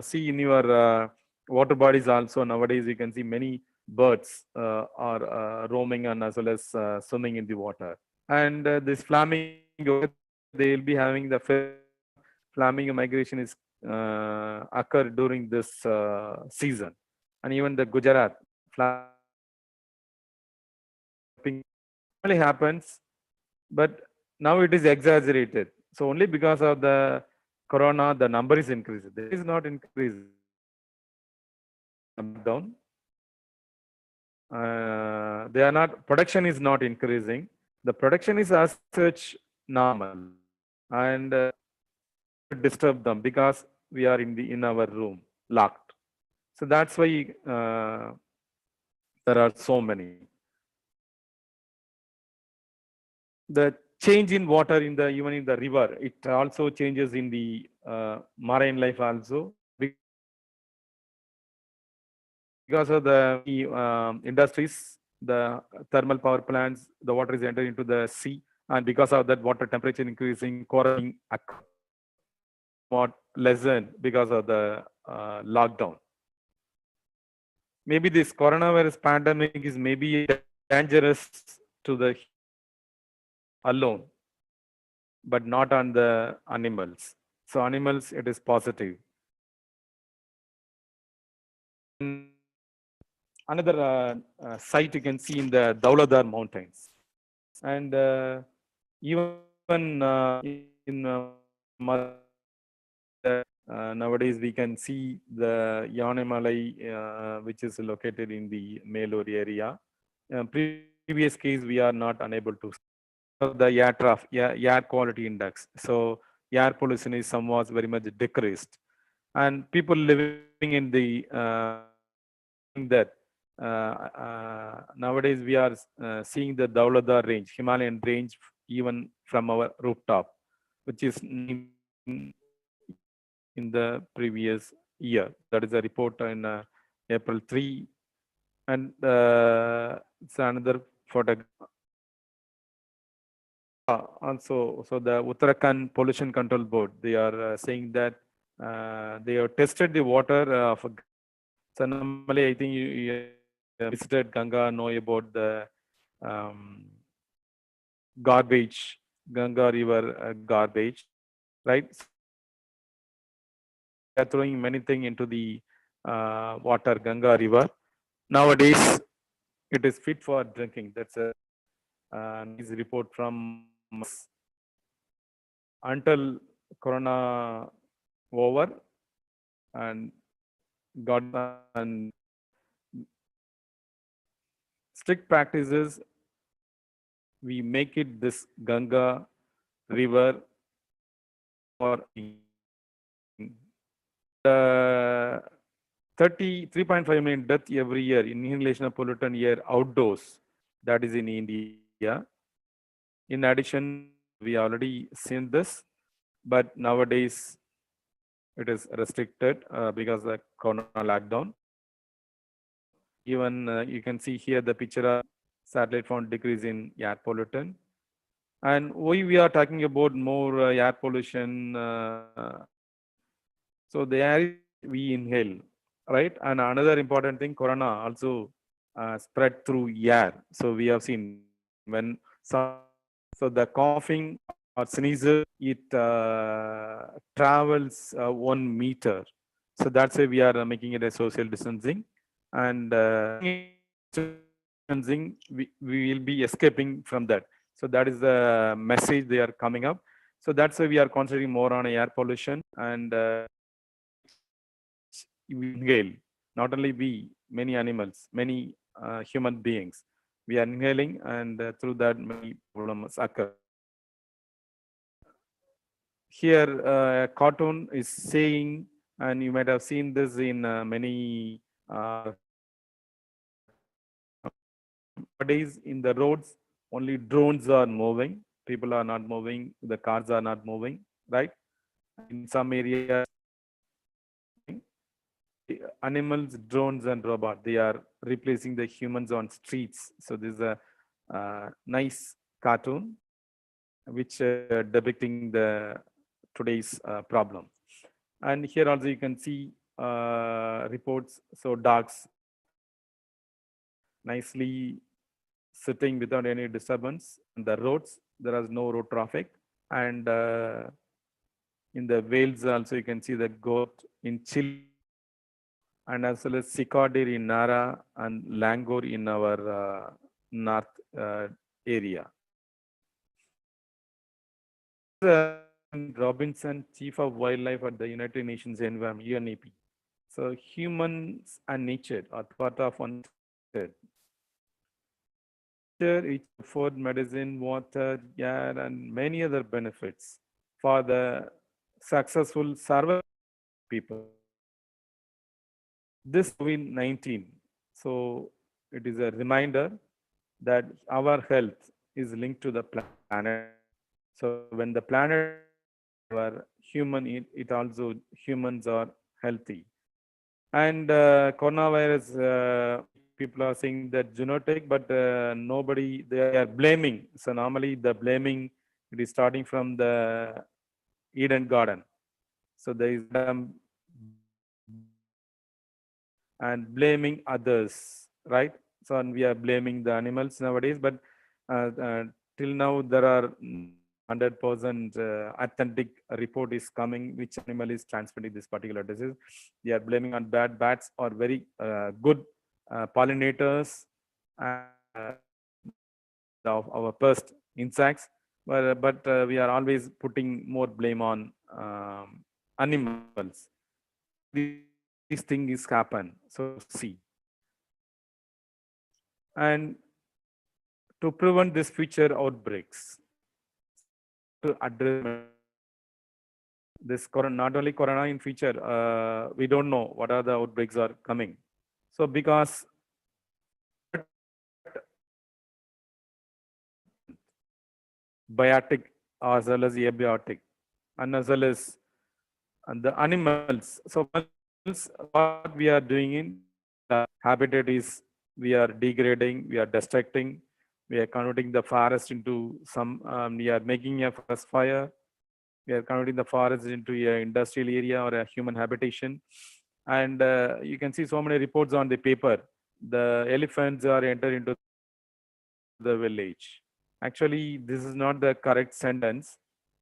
D: see in your water bodies also. Nowadays, you can see many birds are roaming and as well as swimming in the water. And this flamingo, they will be having the flamingo migration is occur during this season. And even the Gujarat only happens, but now it is exaggerated. So only because of the corona, the number is increased. It is not increased. Down. They are not. Production is not increasing. The production is as such normal, and disturb them because we are in our room locked. So that's why there are so many. The change in water in the even in the river, it also changes in the marine life also because of the industries, the thermal power plants, the water is entering into the sea, and because of that water temperature increasing, coral what lessened because of the lockdown. Maybe this coronavirus pandemic is maybe dangerous to the alone, but not on the animals. So animals, it is positive. Another site you can see in the Dauladar mountains. And even in nowadays we can see the Yanemalai, which is located in the Melur area. Previous case, we are not unable to the air quality index. So air pollution is somewhat very much decreased, and people living in the that nowadays we are seeing the Dauladar range, Himalayan range, even from our rooftop, which is in the previous year. That is a report in April 3. And it's another photograph. Also, so the Uttarakhand Pollution Control Board, they are saying that they have tested the water of. So normally, I think you visited Ganga, know about the garbage, Ganga River garbage, right? They are throwing many things into the water, Ganga River. Nowadays, it is fit for drinking. That's a nice report from until Corona over and got and strict practices. We make it this Ganga River for 33.5 million deaths every year in inhalation of pollutant air outdoors. That is in India. In addition, we already seen this, but nowadays it is restricted because of the corona lockdown. Even you can see here the picture of satellite found decrease in air pollutant. And why we are talking about more air pollution? So the air we inhale, right? And another important thing, corona also spread through air. So we have seen when so the coughing or sneezes, it travels 1 meter. So that's why we are making it a social distancing. And distancing, we will be escaping from that. So that is the message they are coming up. So that's why we are concentrating more on air pollution and we inhale. Not only we, many animals, many human beings. We are inhaling, and through that many problems occur. Here, a cartoon is saying, and you might have seen this in many nowadays in the roads, only drones are moving. People are not moving. The cars are not moving, right? In some areas, animals, drones, and robots, they are replacing the humans on streets. So this is a nice cartoon which depicting the today's problem. And here also you can see reports. So dogs nicely sitting without any disturbance on the roads. There is no road traffic. And in the Wales also you can see the goat in Chile, and as well as Sikadir in Nara and Langor in our north area. Robinson, Chief of Wildlife at the United Nations Environment, UNEP. So humans and nature are part of one nature. It affords medicine, water, air, and many other benefits for the successful survival people. This COVID-19, so it is a reminder that our health is linked to the planet. So when the planet are human, it also humans are healthy. And coronavirus, people are saying that genetic, but nobody, they are blaming. So normally the blaming, it is starting from the Eden Garden. So there is and blaming others, right? So and we are blaming the animals nowadays, but till now there are 100% authentic report is coming which animal is transmitting this particular disease. They are blaming on bats or very good pollinators of our pest insects, but we are always putting more blame on animals. This thing is happen. So see, and to prevent this future outbreaks, to address this corona, not only corona in future, we don't know what are the outbreaks are coming. So because biotic as well as abiotic, and as well as and the animals. So what we are doing in the habitat is we are degrading, we are destructing, we are converting the forest into some, we are making a forest fire, we are converting the forest into an industrial area or a human habitation. And you can see so many reports on the paper. The elephants are entered into the village. Actually, this is not the correct sentence.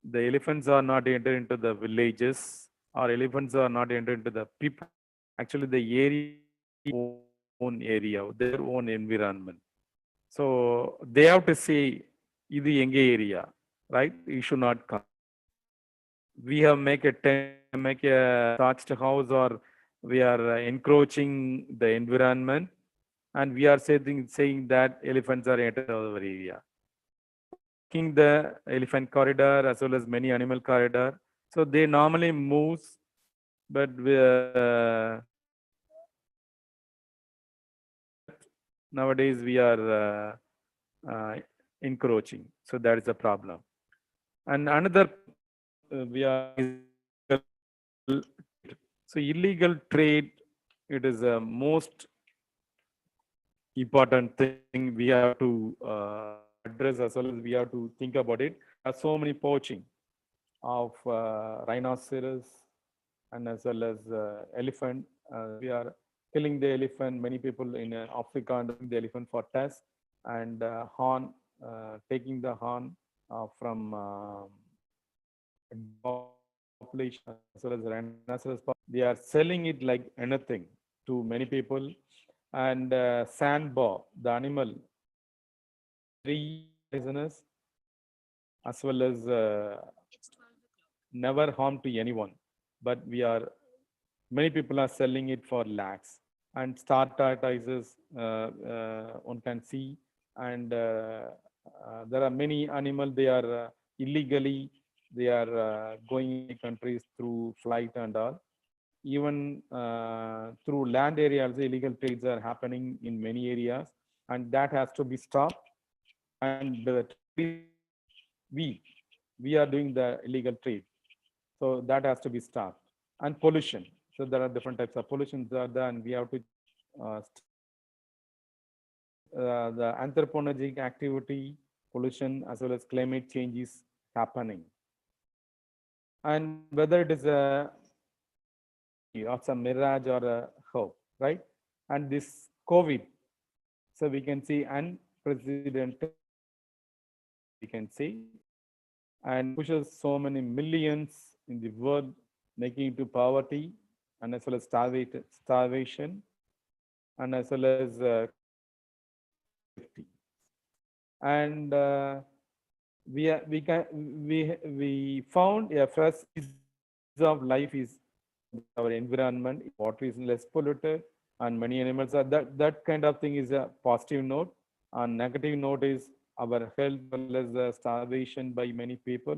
D: The elephants are not entered into the villages, or elephants are not entered into the people. Actually, the area, own area, their own environment. So they have to say, "Idu enge area, right? You should not come." We have make a thatched house, or we are encroaching the environment, and we are saying that elephants are entered our area. The elephant corridor as well as many animal corridor. So they normally move, but nowadays we are encroaching. So that is a problem. And another we are so illegal trade. It is a most important thing we have to address, as well as we have to think about it. There are so many poaching of rhinoceros and as well as elephant. We are killing the elephant. Many people in Africa are doing the elephant for tests, and horn, taking the horn from population as well as rhinoceros. They are selling it like anything to many people. And sandboa, the animal, very poisonous, as well as never harm to anyone. But many people are selling it for lakhs. and star tortoises one can see, and there are many animals. They are illegally, they are going in countries through flight and all. Even through land areas, illegal trades are happening in many areas, and that has to be stopped. And we are doing the illegal trade, so that has to be stopped. And pollution. So there are different types of pollution that are there, and we have to the anthropogenic activity, pollution, as well as climate change is happening. And whether it is a or some mirage or a hope, right? And this COVID, so we can see unprecedented, we can see, and pushes so many millions in the world, making it to poverty, and as well as starvation, and as well as and we found a fresh of life is our environment. Water is less polluted, and many animals are that kind of thing is a positive note. And negative note is our health as well as the starvation by many people,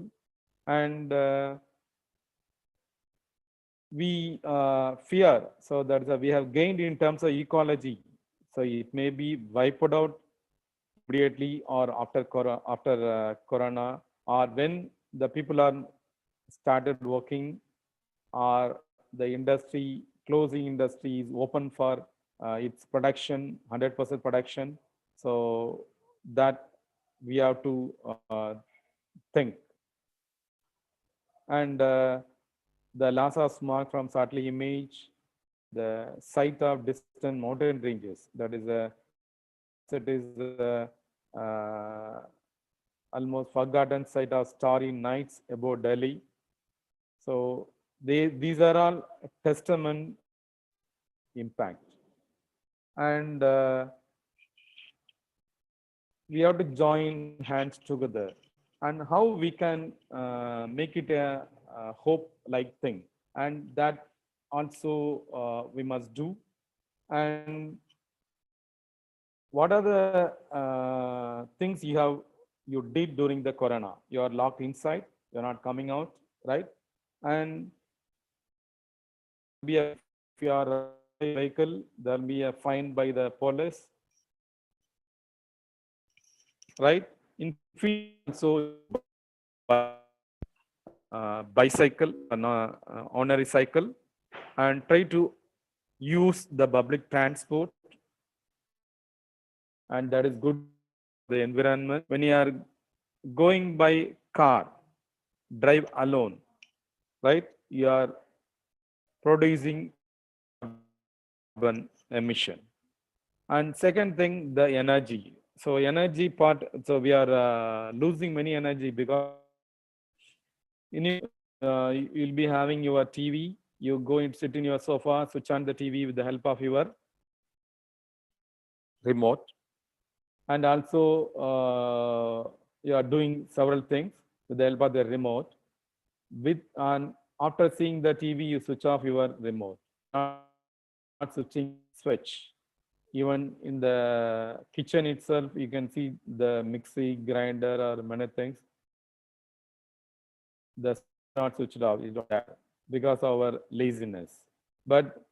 D: and we fear so that we have gained in terms of ecology. So it may be wiped out immediately or after corona, or when the people are started working, or the industry, closing industry is open for its production, 100% production. So that we have to think. And the loss of smog from satellite image, the sight of distant mountain ranges, that is almost forgotten sight of starry nights above Delhi. So these are all testament impact. And we have to join hands together. And how we can make it a hope-like thing. And that also we must do. And what are the things you did during the corona? You are locked inside, you're not coming out, right? And if you are a vehicle, there'll be a fine by the police, right? In field, so bicycle, ordinary cycle, and try to use the public transport, and that is good for the environment. When you are going by car, drive alone, right? You are producing carbon emission. And second thing, the energy. So energy part, so we are losing many energy because you'll be having your TV, you go and sit in your sofa, switch on the TV with the help of your remote. And also you are doing several things with the help of the remote. And after seeing the TV, you switch off your remote, not switching switch. Even in the kitchen itself, you can see the mixie, grinder, or many things. The not switched off because of our laziness. But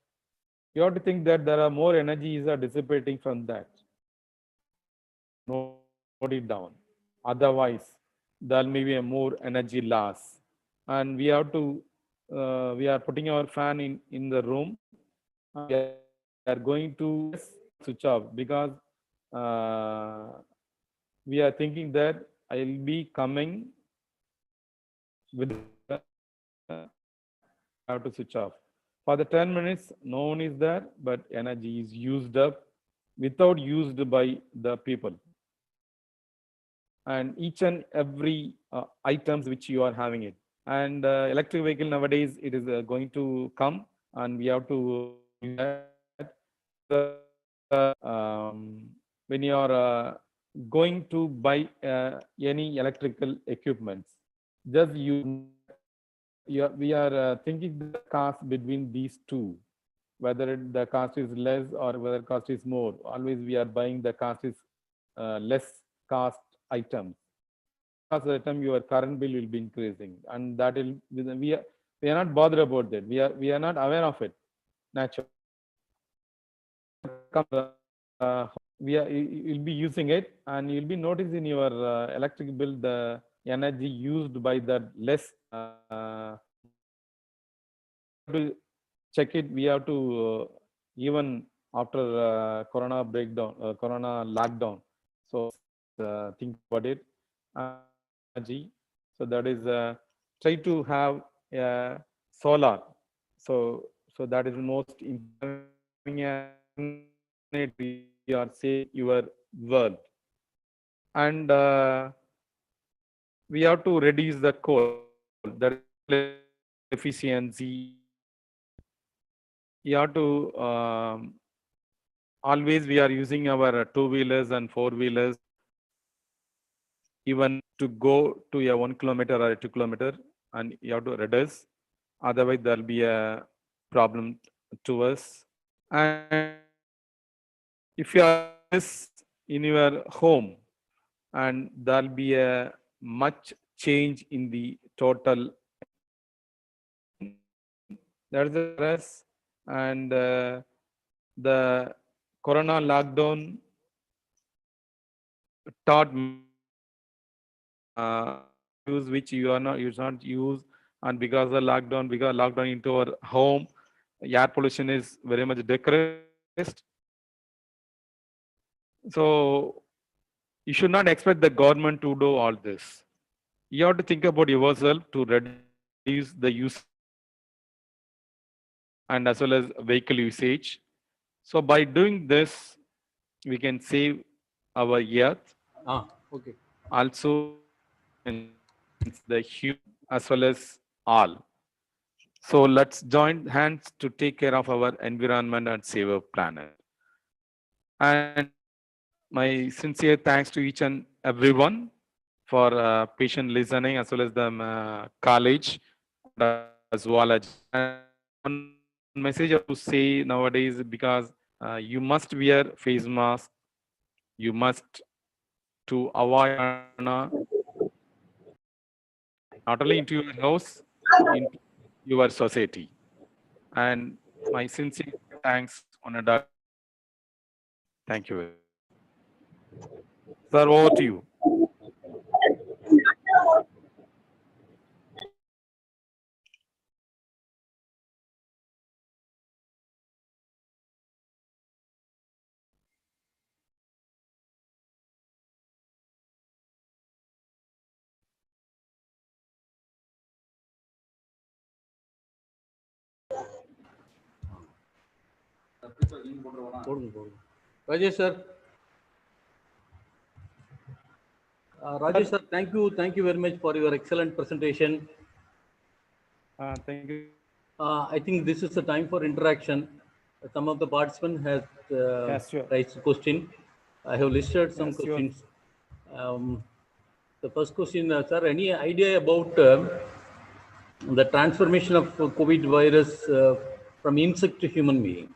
D: you have to think that there are more energies are dissipating from that. Note it down. Otherwise, there may be a more energy loss. And we have to, we are putting our fan in the room. We are going to switch off because we are thinking that I will be coming with have to switch off. For the 10 minutes, no one is there, but energy is used up without used by the people. And each and every items which you are having it. And electric vehicle nowadays, it is going to come, and we have to when you are going to buy any electrical equipments, just we are thinking the cost between these two. whether the cost is less or whether cost is more. Always we are buying the cost is less cost items. Cost item, your current bill will be increasing, and that will we are not bothered about that. We are not aware of it. Naturally, you'll be using it, and you'll be noticing in your electric bill the energy used by that less. To check it, we have to even after corona breakdown, corona lockdown. So think about it. Energy. So that is try to have solar. So that is the most important. We are saving your world, and we have to reduce the coal. That is efficiency. You have to always we are using our two-wheelers and four-wheelers even to go to a 1 kilometer or a 2 kilometer, and you have to reduce. Otherwise, there'll be a problem to us. And if you are this in your home, and there'll be a much change in the total. That's the rest, and the corona lockdown taught use which you not use, and because of lockdown into our home, air pollution is very much decreased. So you should not expect the government to do all this. You have to think about yourself to reduce the use and as well as vehicle usage. So by doing this, we can save our earth.
A: Okay.
D: Also the human as well as all. So let's join hands to take care of our environment and save our planet. And my sincere thanks to each and everyone for patient listening, as well as the college as well as. And one message to say nowadays, because you must wear face mask, you must to avoid not only into your house, into your society. And my sincere thanks, Honored. Thank you. Sir, over to you.
A: Rajesh sir. Rajesh sir, thank you very much for your excellent presentation.
D: Thank you.
A: I think this is the time for interaction. Some of the participants have
D: Yes, sure.
A: raised question. I have listed some
D: Yes, sure.
A: questions. The first question, sir, any idea about the transformation of COVID virus from insect to human being?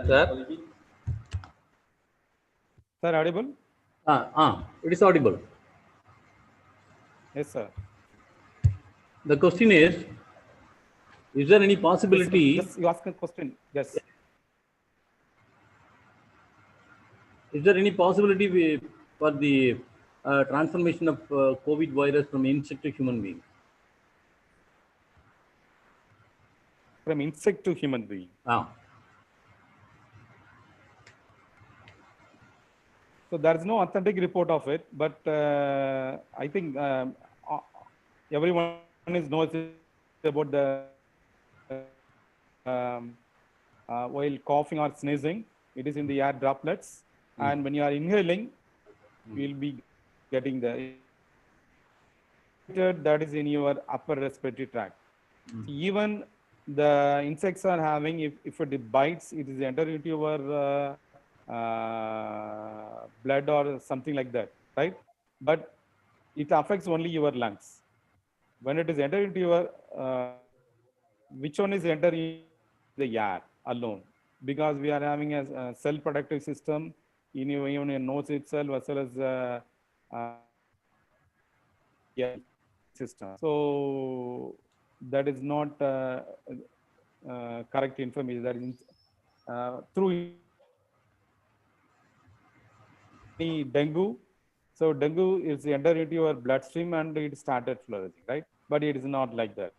A: Sir?
D: Sir, audible?
A: It is audible.
D: Yes, sir.
A: The question is there any possibility?
D: Yes, you ask a question. Yes.
A: Is there any possibility for the transformation of COVID virus from insect to human being?
D: From insect to human being. So there is no authentic report of it, but I think everyone knows about the while coughing or sneezing, it is in the air droplets, and when you are inhaling, you will be getting the that is in your upper respiratory tract. Even the insects are having, if it bites, it is enter into your blood or something like that, right? But it affects only your lungs. When it is entered into your, which one is entering the air alone? Because we are having a cell-productive system in your, even your nose itself, as well as system. So that is not correct information. That is through any dengue. So dengue is entered into your bloodstream and it started flourishing, right? But it is not like that.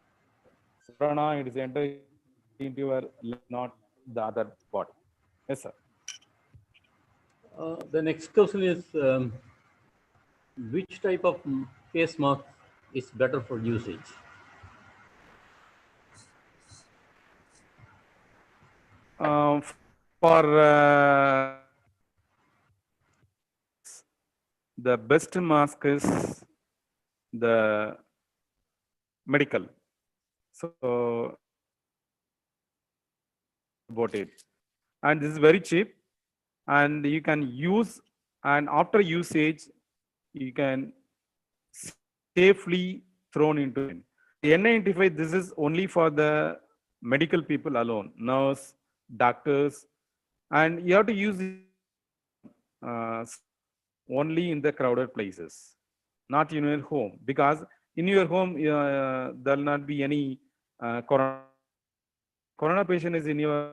D: Corona, it is entered into your, not the other body. Yes, sir.
A: The next question is, which type of face mask is better for usage?
D: For the best mask is the medical. So about it, and this is very cheap, and you can use, and after usage you can safely thrown into it. N95, this is only for the medical people alone, nurse, doctors, and you have to use it only in the crowded places, not in your home, because in your home there will not be any corona patient is in your,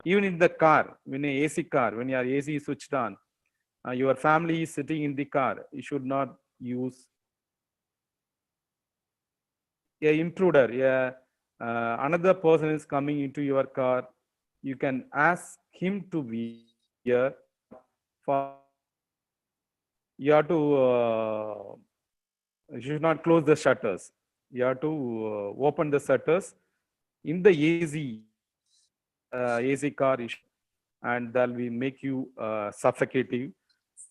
D: even in the car, when a AC car, when your AC is switched on, your family is sitting in the car, you should not use a intruder, another person is coming into your car, you can ask him to be here. For you have to you should not close the shutters, you have to open the shutters in the AC car, and that will make you suffocating.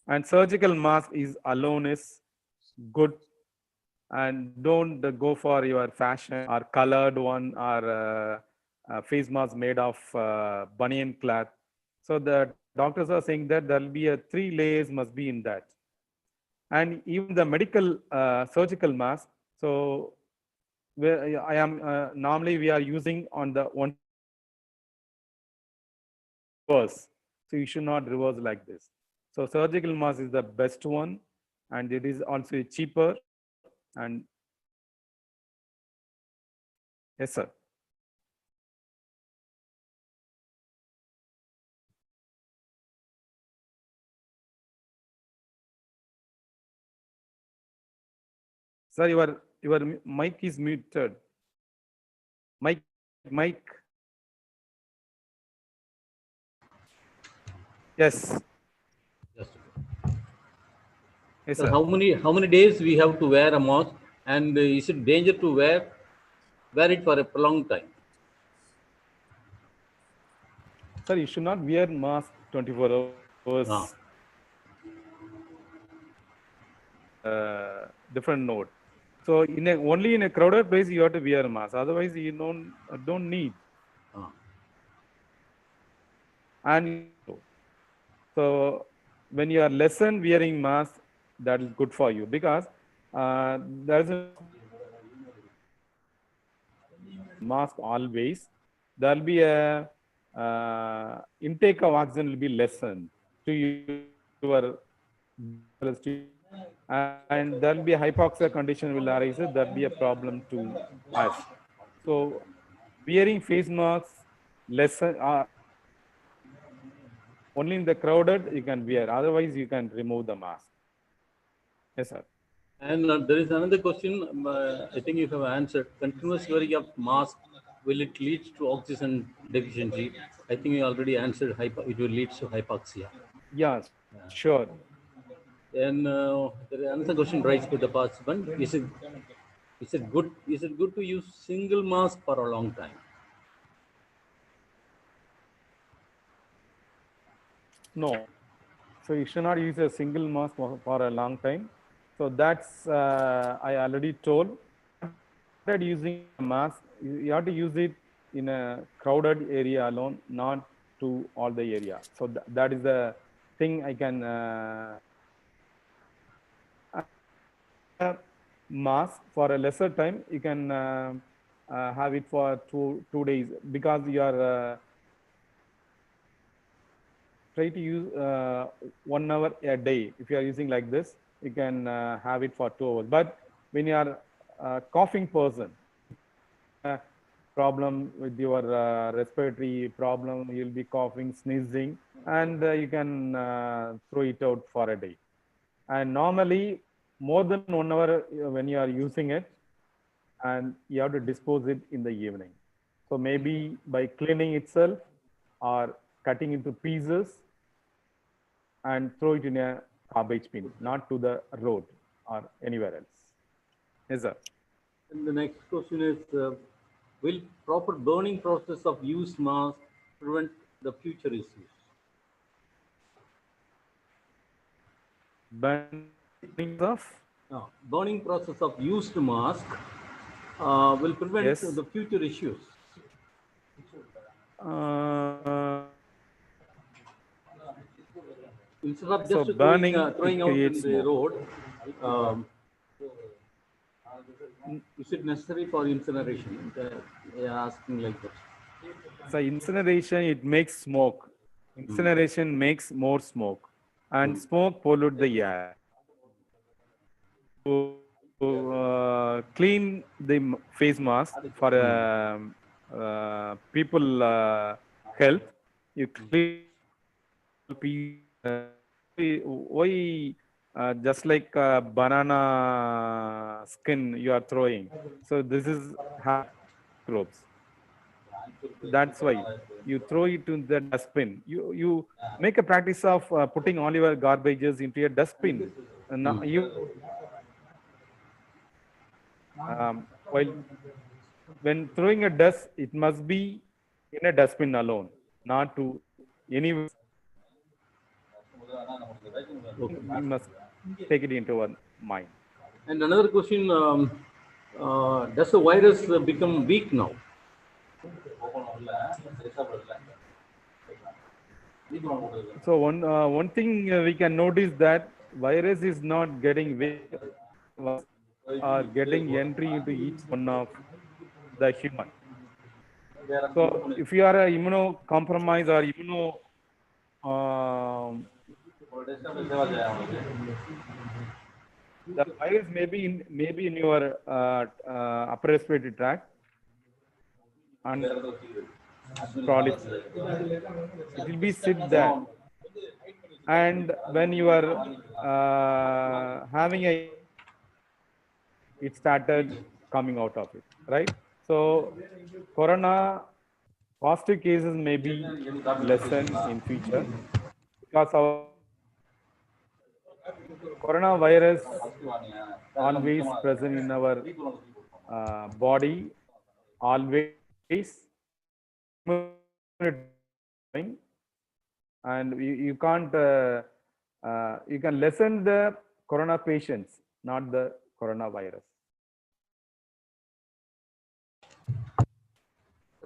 D: And surgical mask is alone is good, and don't go for your fashion or colored one or face mask made of banyan cloth. So the doctors are saying that there will be a 3 layers must be in that. And even the medical surgical mask, so where I am normally we are using on the one reverse, so you should not reverse like this. So surgical mask is the best one, and it is also cheaper. And yes, sir. Sir, your mic is muted. Mic. Yes.
A: Just
D: Yes,
A: sir,
D: sir.
A: how many days we have to wear a mask, and is it danger to wear it for a prolonged time?
D: Sir, you should not wear mask 24 hours. Different note. So only in a crowded place you have to wear a mask. Otherwise, you don't need. And so when you are lessen wearing mask, that is good for you, because there is a mask always. There will be a intake of oxygen will be lessened to your, and there will be a hypoxia condition will arise. There will be a problem to us. So wearing face masks lessen only in the crowded you can wear. Otherwise, you can remove the mask. Yes, sir.
A: And there is another question. I think you have answered. Continuous wearing of mask, will it lead to oxygen deficiency? I think you already answered. It will lead to hypoxia.
D: Yes, sure.
A: Then there is another question raised by the participant. Is it good to use single mask for a long time?
D: No. So you should not use a single mask for a long time. So that's I already told. Using a mask, you have to use it in a crowded area alone, not to all the area. So that is the thing I can mask for a lesser time. You can have it for two days, because you are try to use 1 hour a day. If you are using like this, you can have it for 2 hours. But when you are a coughing person, problem with your respiratory problem, you'll be coughing, sneezing, and you can throw it out for a day. And normally, more than 1 hour when you are using it, and you have to dispose it in the evening. So maybe by cleaning itself or cutting into pieces and throw it in a garbage bin, not to the road or anywhere else. Yes, sir.
A: And the next question is, will proper burning process of used mask prevent the future issues?
D: Burning of?
A: Burning process of used mask will prevent
D: Yes.
A: the future issues. Instead of
D: So
A: just
D: burning,
A: throwing
D: it
A: out in
D: creates
A: the
D: smoke.
A: road, is it necessary for incineration? They are asking like that.
D: So incineration, it makes smoke. Incineration makes more smoke, and smoke pollute the air. To clean the face mask for people health, you clean why just like banana skin you are throwing. So this is microbes. That's why you throw it in the dustbin. You make a practice of putting all your garbages into a dustbin. And now while when throwing a dust, it must be in a dustbin alone, not to any. We must take it into our mind.
A: And another question, does the virus become weak now?
D: So one thing we can notice that virus is not getting weak, are getting entry into each one of the human. So if you are a immunocompromised or the virus may be in your upper respiratory tract and probably it will be sit there. And when you are having it started coming out of it, right? So corona positive cases may be lessened in future because our coronavirus always present in our body, always, and you can't you can lessen the corona patients, not the coronavirus.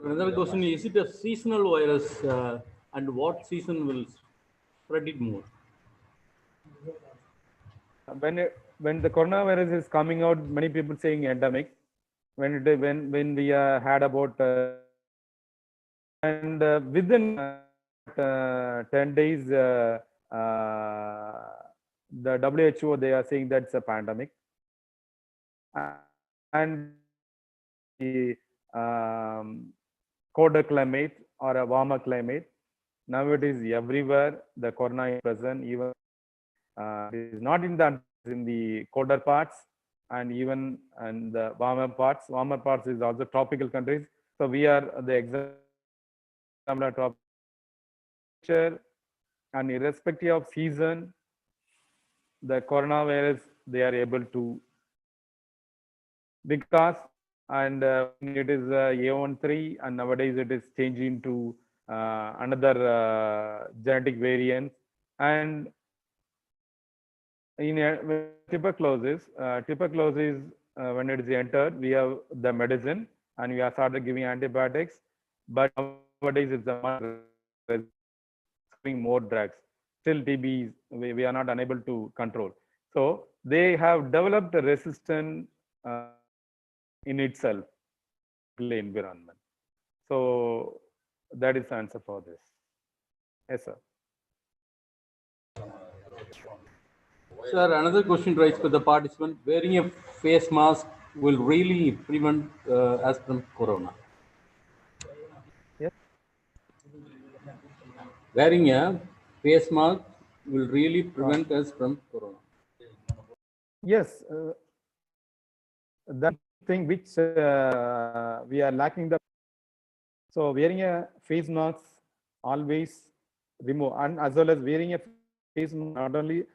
A: Another question, is it a seasonal virus, and what season will spread it more?
D: When the coronavirus is coming out, many people saying endemic. When we had about and within 10 days, the WHO, they are saying that's a pandemic. And the colder climate or a warmer climate, nowadays everywhere the corona is present. Even it is not in the colder parts, and even in the warmer parts. Warmer parts is also tropical countries. So we are the example of tropical, and irrespective of season, the coronavirus they are able to, because and it is A13, and nowadays it is changing to another genetic variant. And in tuberculosis, when it is entered, we have the medicine and we have started giving antibiotics, but nowadays it's a prescribing more drugs. Still TB we are not unable to control. So they have developed a resistance in itself, environment. So that is the answer for this. Yes, sir.
A: Sir, another question raised by the participant: wearing a face mask will really prevent us from corona.
D: Yes.
A: Wearing a face mask will really prevent us from corona.
D: Yes, that thing which we are lacking the. So wearing a face mask always remove, and as well as wearing a face mask not only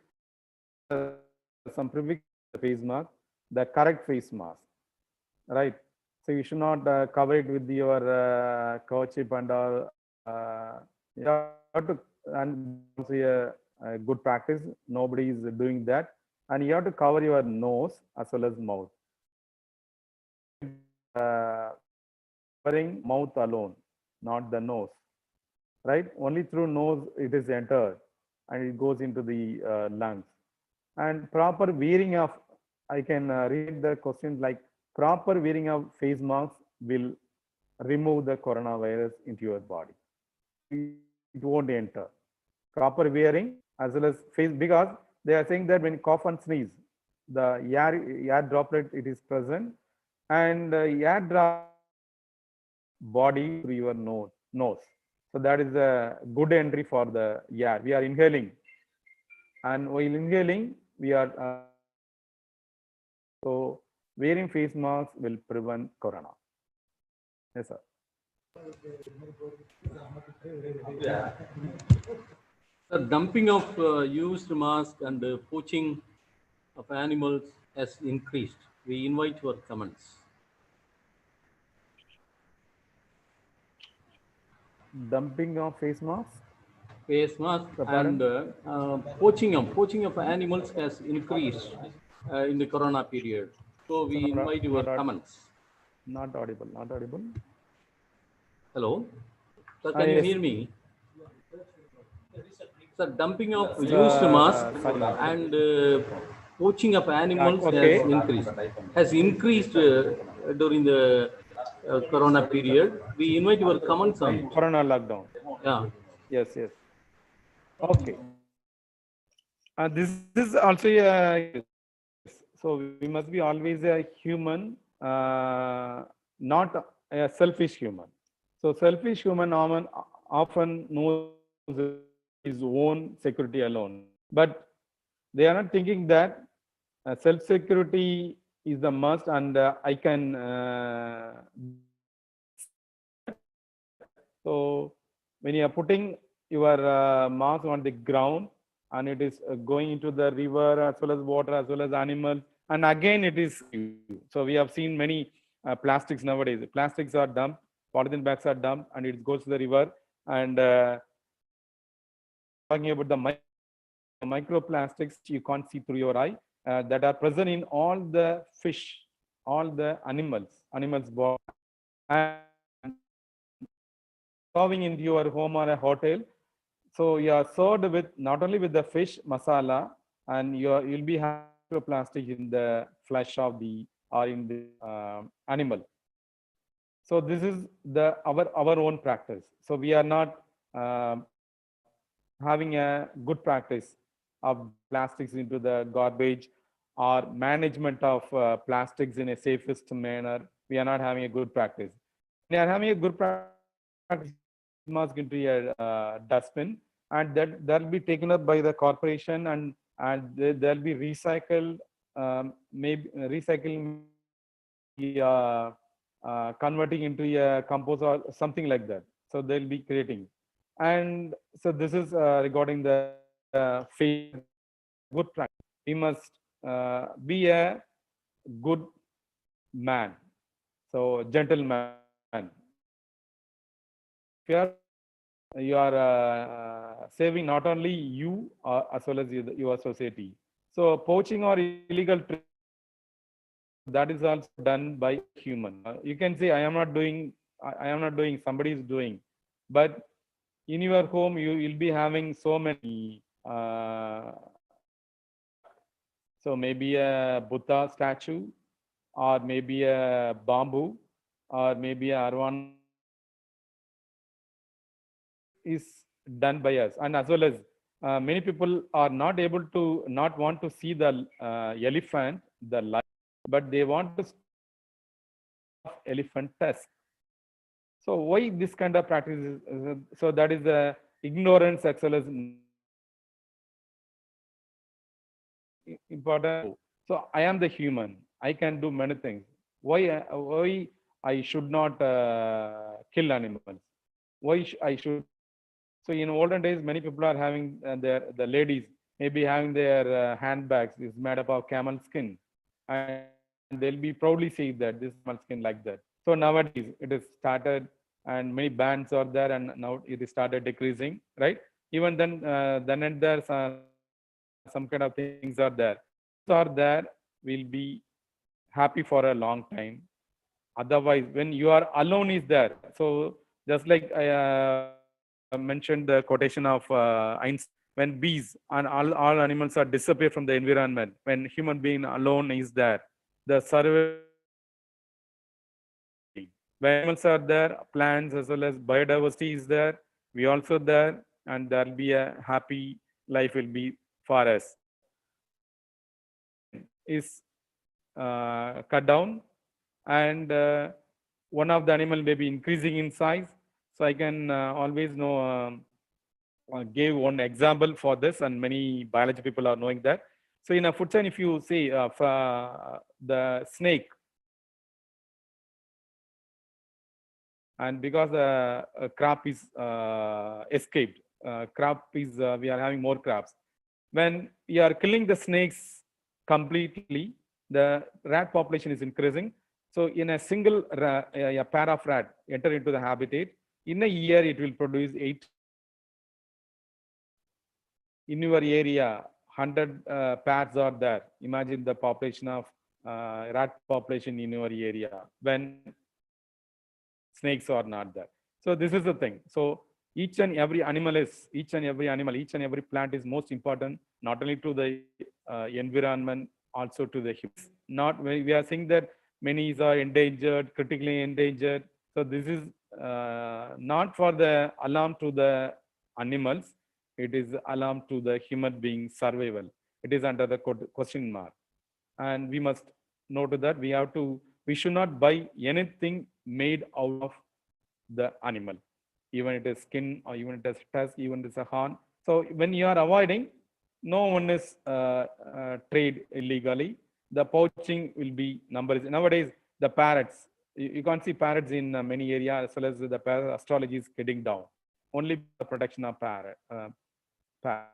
D: some privilege face mask, the correct face mask, right? So you should not cover it with your kerchief and all. You have to, and also a good practice. Nobody is doing that, and you have to cover your nose as well as mouth. Covering mouth alone, not the nose, right? Only through nose it is entered, and it goes into the lungs. And proper wearing of, I can read the questions like proper wearing of face masks will remove the coronavirus into your body. It won't enter. Proper wearing as well as face, because they are saying that when you cough and sneeze, the air droplet it is present, and air drop body through your nose. So that is a good entry for the air. We are inhaling, and while inhaling, we are so wearing face masks will prevent corona. Yes, sir.
A: The dumping of used masks and poaching of animals has increased. We invite your comments.
D: Dumping of face masks.
A: Face mask and poaching of animals has increased in the corona period. So we invite your comments.
D: Not audible. Not audible.
A: Hello, sir, can you
D: Yes.
A: hear me? Sir, dumping of used masks and poaching of animals has increased during the corona period. We invite your comments on it.
D: Corona lockdown.
A: Yeah.
D: Yes, yes. Okay. This is also a, so we must be always a human, not a selfish human. So selfish human often knows his own security alone, but they are not thinking that self-security is the must, and I can. So when you are putting your mask on the ground, and it is going into the river as well as water as well as animals, and again it is. So we have seen many plastics nowadays. Plastics are dumped, polythene bags are dumped, and it goes to the river. And talking about the microplastics you can't see through your eye, that are present in all the fish, all the animals body, and serving into your home or a hotel. So you are served with not only with the fish masala, and you'll be having microplastic in the flesh of the or in the animal. So this is our own practice. So we are not having a good practice of plastics into the garbage or management of plastics in a safest manner. We are not having a good practice. We are having a good practice must into a dustbin, and that'll be taken up by the corporation, and there'll be recycled, maybe recycling, converting into a compost or something like that. So they'll be creating. And so this is regarding the good practice. We must be a good man, so gentleman. If you are saving not only you as well as your society. So poaching or illegal trade, that is also done by human. You can say I am not doing, somebody is doing, but in your home you will be having so many. So maybe a Buddha statue, or maybe a bamboo, or maybe a arwan is done by us. And as well as many people are not able to, not want to see the elephant, the lion, but they want to elephant tusk. So why this kind of practice is, so that is the ignorance as well as important. So I am the human. I can do many things. Why I should not kill animals? Why I should? So in olden days, many people are having the ladies maybe having their handbags is made up of camel skin, and they'll be proudly saying that this camel skin like that. So nowadays it is started, and many bans are there, and now it is started decreasing, right? Even then and there some kind of things are there. Are there will be happy for a long time. Otherwise, when you are alone is there. So just like I mentioned the quotation of Einstein, when bees and all animals are disappear from the environment, when human being alone is there, the survey, when animals are there, plants as well as biodiversity is there, we also there, and there will be a happy life will be for us. Is cut down, and one of the animal may be increasing in size. So I can always know gave one example for this, and many biology people are knowing that. So in a food chain, if you see the snake, and because the crop is escaped, crop is we are having more crops. When we are killing the snakes completely, the rat population is increasing. So in a single a pair of rat enter into the habitat, in a year it will produce 8. In your area, 100 pairs are there. Imagine the population of rat population in your area when snakes are not there. So this is the thing. So each and every animal, each and every plant is most important, not only to the environment, also to the humans. Not we are saying that many are endangered, critically endangered. So this is not for the alarm to the animals. It is alarm to the human being survival. It is under the question mark, and we must note that we should not buy anything made out of the animal, even it is skin, or even it is tusk, even it is a horn. So when you are avoiding, no one is trade illegally. The poaching will be numbers. Nowadays, the parrots, you can't see parrots in many areas, as well as the astrology is getting down. Only the protection of parrot.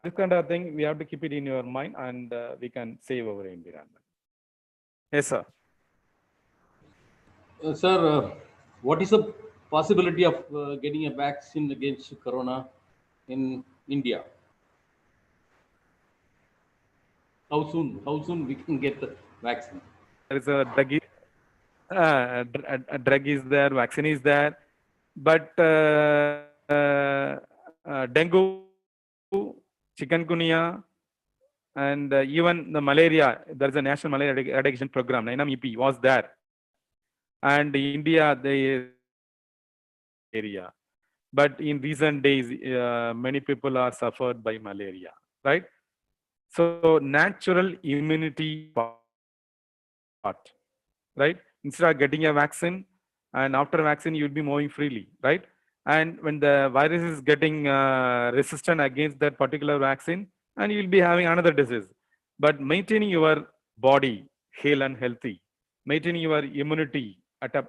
D: This kind of thing, we have to keep it in your mind, and we can save our environment. Yes, sir.
A: Sir, what is the possibility of getting a vaccine against corona in India? How soon we can get the vaccine?
D: There is a drug is there, vaccine is there, but dengue, chikungunya, and even the malaria, there is a national malaria eradication program, NMEP was there. And India, the area. But in recent days, many people are suffered by malaria, right? So natural immunity part, right? Instead of getting a vaccine, and after vaccine, you'll be moving freely, right? And when the virus is getting resistant against that particular vaccine, and you'll be having another disease. But maintaining your body hale and healthy, maintaining your immunity at a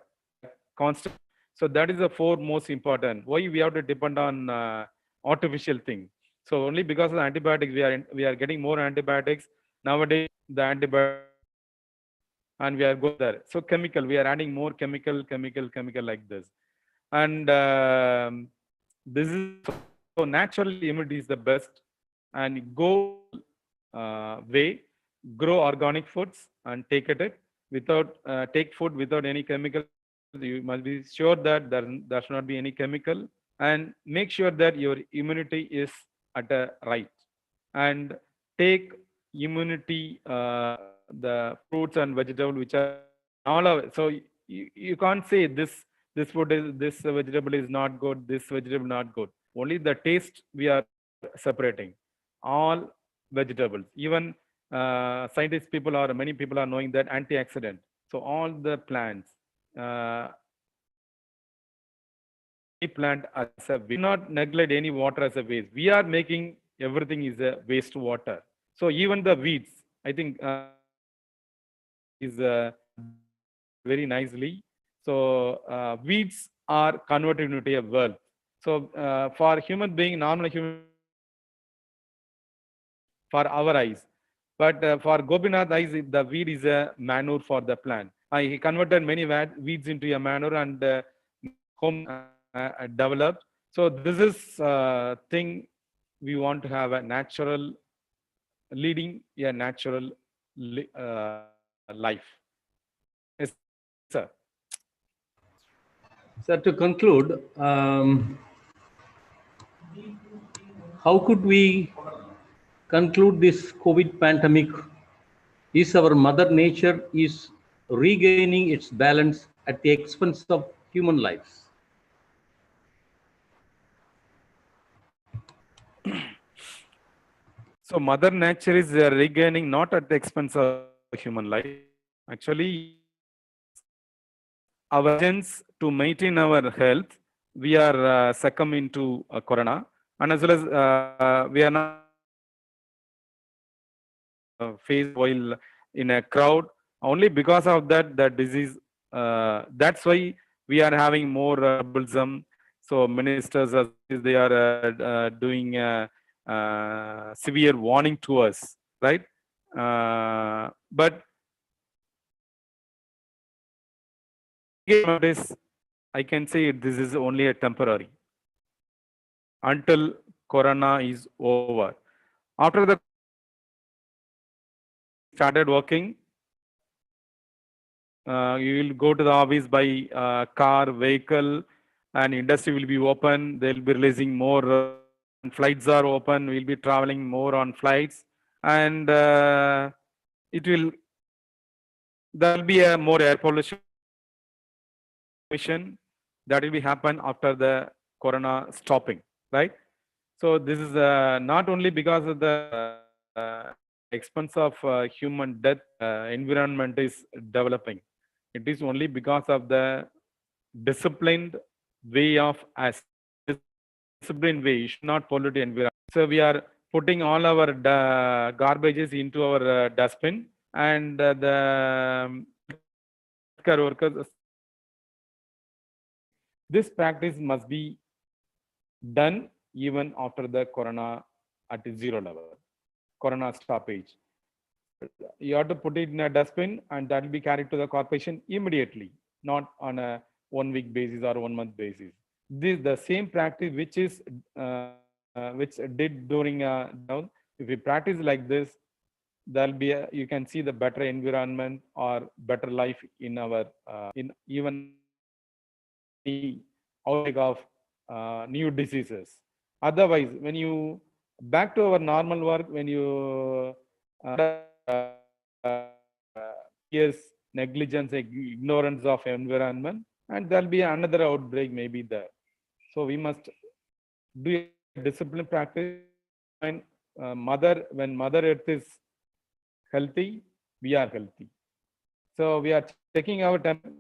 D: constant. So that is the four most important. Why we have to depend on artificial thing? So only because of the antibiotics, we are getting more antibiotics nowadays. The antibiotics, and we are going there. So chemical, we are adding more chemical like this, and this is so natural immunity is the best. And go way, grow organic foods and take it without take food without any chemical. You must be sure that there should not be any chemical, and make sure that your immunity is at a right, and take immunity the fruits and vegetables which are all of so you can't say this food is this vegetable is not good, this vegetable not good. Only the taste we are separating all vegetables. Even scientists people or many people are knowing that antioxidant. So all the plants plant as a waste. Do not neglect any water as a waste. We are making everything is a waste water. So even the weeds, I think is very nicely. So weeds are converted into a wealth. So for human being, normal human, for our eyes, but for Gopinath eyes, the weed is a manure for the plant. He converted many weeds into a manure and home developed. So this is thing we want to have a natural leading a natural life. Yes, sir.
A: Sir, to conclude, how could we conclude this COVID pandemic? Is our mother nature is regaining its balance at the expense of human lives?
D: So mother nature is regaining not at the expense of human life. Actually, our agents to maintain our health, we are succumbing to corona, and as well as we are not faced while in a crowd. Only because of that, the disease. That's why we are having more troublesome. So ministers, they are doing severe warning to us, right? But I can say this is only a temporary until corona is over. After the started working, you will go to the office by car, vehicle, and industry will be open. They'll be releasing more. Flights are open. We'll be traveling more on flights, and it will. There will be a more air pollution that will be happen after the corona stopping, right? So this is not only because of the expense of human death, environment is developing. It is only because of the disciplined way of us. Disciplined way, you should not pollute the environment. So we are putting all our garbages into our dustbin, and the workers. This practice must be done even after the corona at zero level, corona stoppage. You have to put it in a dustbin, and that will be carried to the corporation immediately, not on a 1 week basis or 1 month basis. This the same practice which did during down. If we practice like this, there'll be you can see the better environment or better life in our in even the outbreak of new diseases. Otherwise, when you back to our normal work, when you yes, negligence, ignorance of environment, and there'll be another outbreak maybe there. So we must do a discipline practice. And when Mother Earth is healthy, we are healthy. So we are checking our temperature.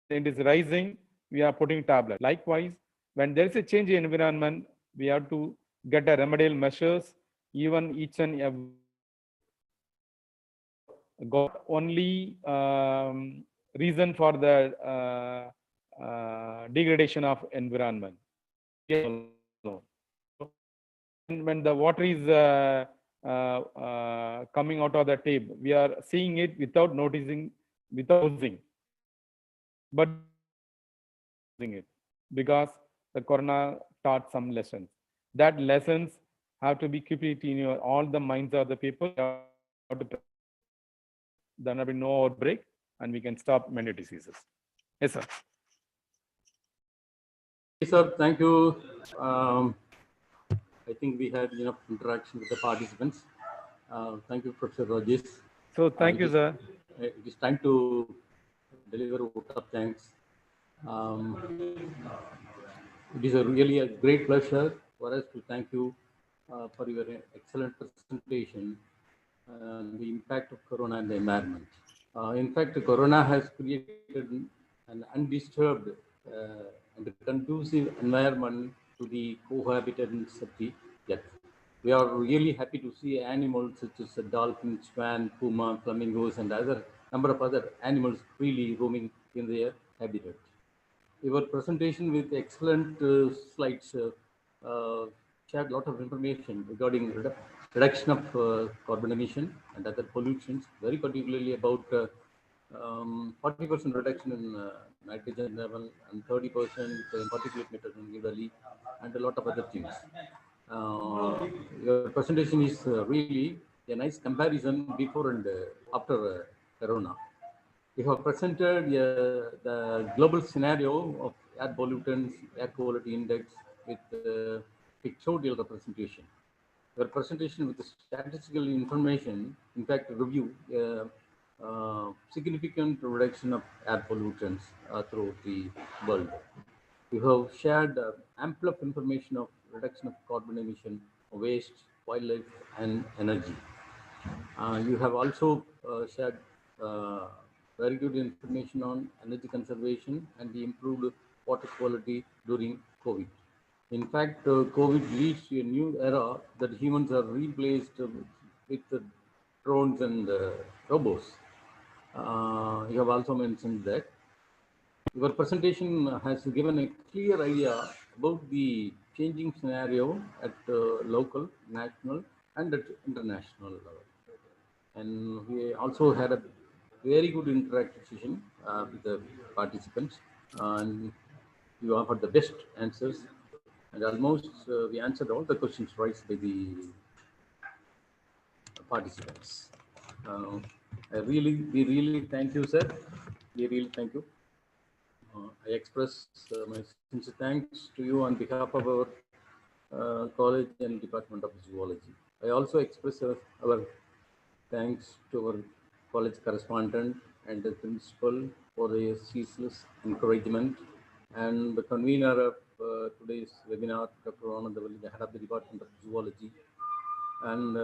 D: It is rising, we are putting tablet. Likewise, when there is a change in environment, we have to get a remedial measures, even each and every got only reason for the degradation of environment. And when the water is coming out of the tape, we are seeing it without noticing, without using, but it because the corona taught some lessons. That lessons have to be kept in your all the minds of the people. There will be no outbreak, and we can stop many diseases. Yes, sir.
A: Yes, sir, thank you. I think we had enough interaction with the participants. Thank you, Professor Rajesh.
D: So thank you, sir.
A: It is time to deliver a vote of thanks. It is really a great pleasure for us to thank you for your excellent presentation on the impact of Corona and the environment. In fact, Corona has created an undisturbed and conducive environment to the cohabitants of the earth. We are really happy to see animals such as dolphins, swan, puma, flamingos, and other number of other animals freely roaming in their habitat. Your presentation with excellent slides shared a lot of information regarding reduction of carbon emission and other pollutions, very particularly about 40% reduction in nitrogen level and 30% in particulate matter in New Delhi, and a lot of other things. Your presentation is really a nice comparison before and after Corona. We have presented the global scenario of air pollutants, air quality index with pictorial representation. Your presentation with the statistical information, in fact, review significant reduction of air pollutants throughout the world. You have shared ample of information of reduction of carbon emission, waste, wildlife, and energy. You have also shared very good information on energy conservation and the improved water quality during COVID. In fact, COVID leads to a new era that humans are replaced with drones and robots. You have also mentioned that. Your presentation has given a clear idea about the changing scenario at local, national, and at international level. And we also had a very good interactive session with the participants, and you offered the best answers, and almost we answered all the questions raised by the participants. We really thank you, sir. We really thank you. I express my sincere thanks to you on behalf of our college and Department of Zoology. I also express our thanks to our college correspondent and the principal for their ceaseless encouragement, and the convener of today's webinar, Dr. Anandavalli, the head of the Department of Zoology, and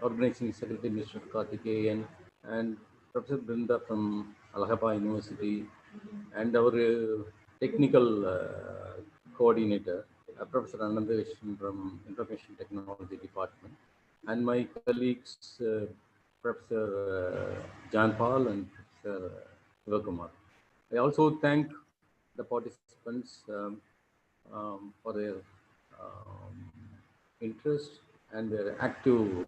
A: organizing secretary, Mr. Karthikeyan, and Professor Brinda from Allahabad University, and our technical coordinator, Professor Anandavishan from Information Technology Department, and my colleagues, Professor John Paul and Professor Sivakumar. I also thank the participants for their interest and their active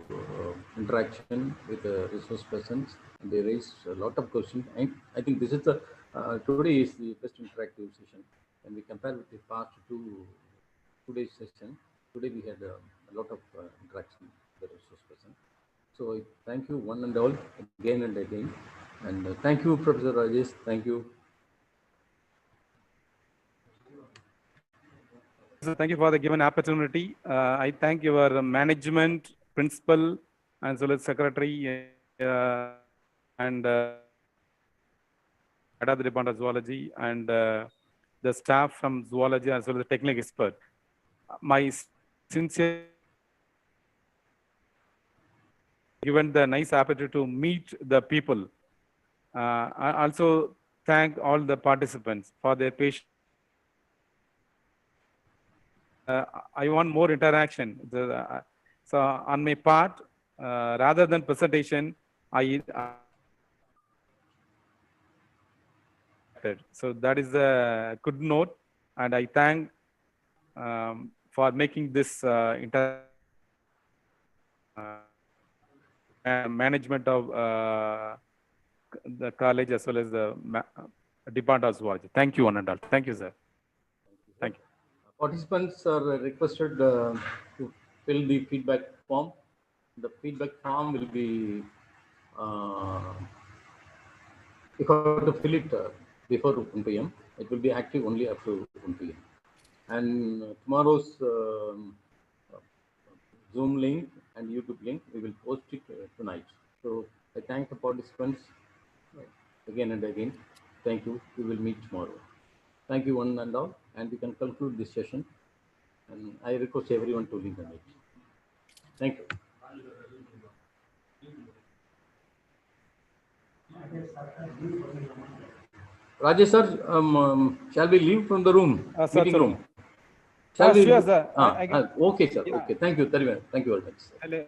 A: interaction with the resource persons. And they raised a lot of questions. I think this is the today is the best interactive session. When we compare with the past two days session, today we had a lot of interaction with the resource person. So I thank you one and all again and again. And thank you, Professor Rajesh. Thank you.
D: So thank you for the given opportunity. I thank your management, principal, as well as secretary and head of the Department of Zoology, and the staff from zoology as well as the technical expert. My sincere given the nice opportunity to meet the people. I also thank all the participants for their patience. I want more interaction. So on my part, rather than presentation, so that is a good note, and I thank for making this management of the college as well as the Department of Zoology. Thank you, one and all. Thank you, sir. Thank you.
A: Participants are requested to fill the feedback form. The feedback form will be, if you have to fill it before 1 p.m., it will be active only up to 1 p.m. and tomorrow's Zoom link and YouTube link, we will post it tonight. So I thank the participants again and again. Thank you. We will meet tomorrow. Thank you one and all, and we can conclude this session. And I request everyone to leave the meeting. Thank you. Rajesh sir, shall we leave from the room, meeting room?
D: Sure, sir.
A: Okay, sir. Okay, thank you. Thank you very much.
D: Sir.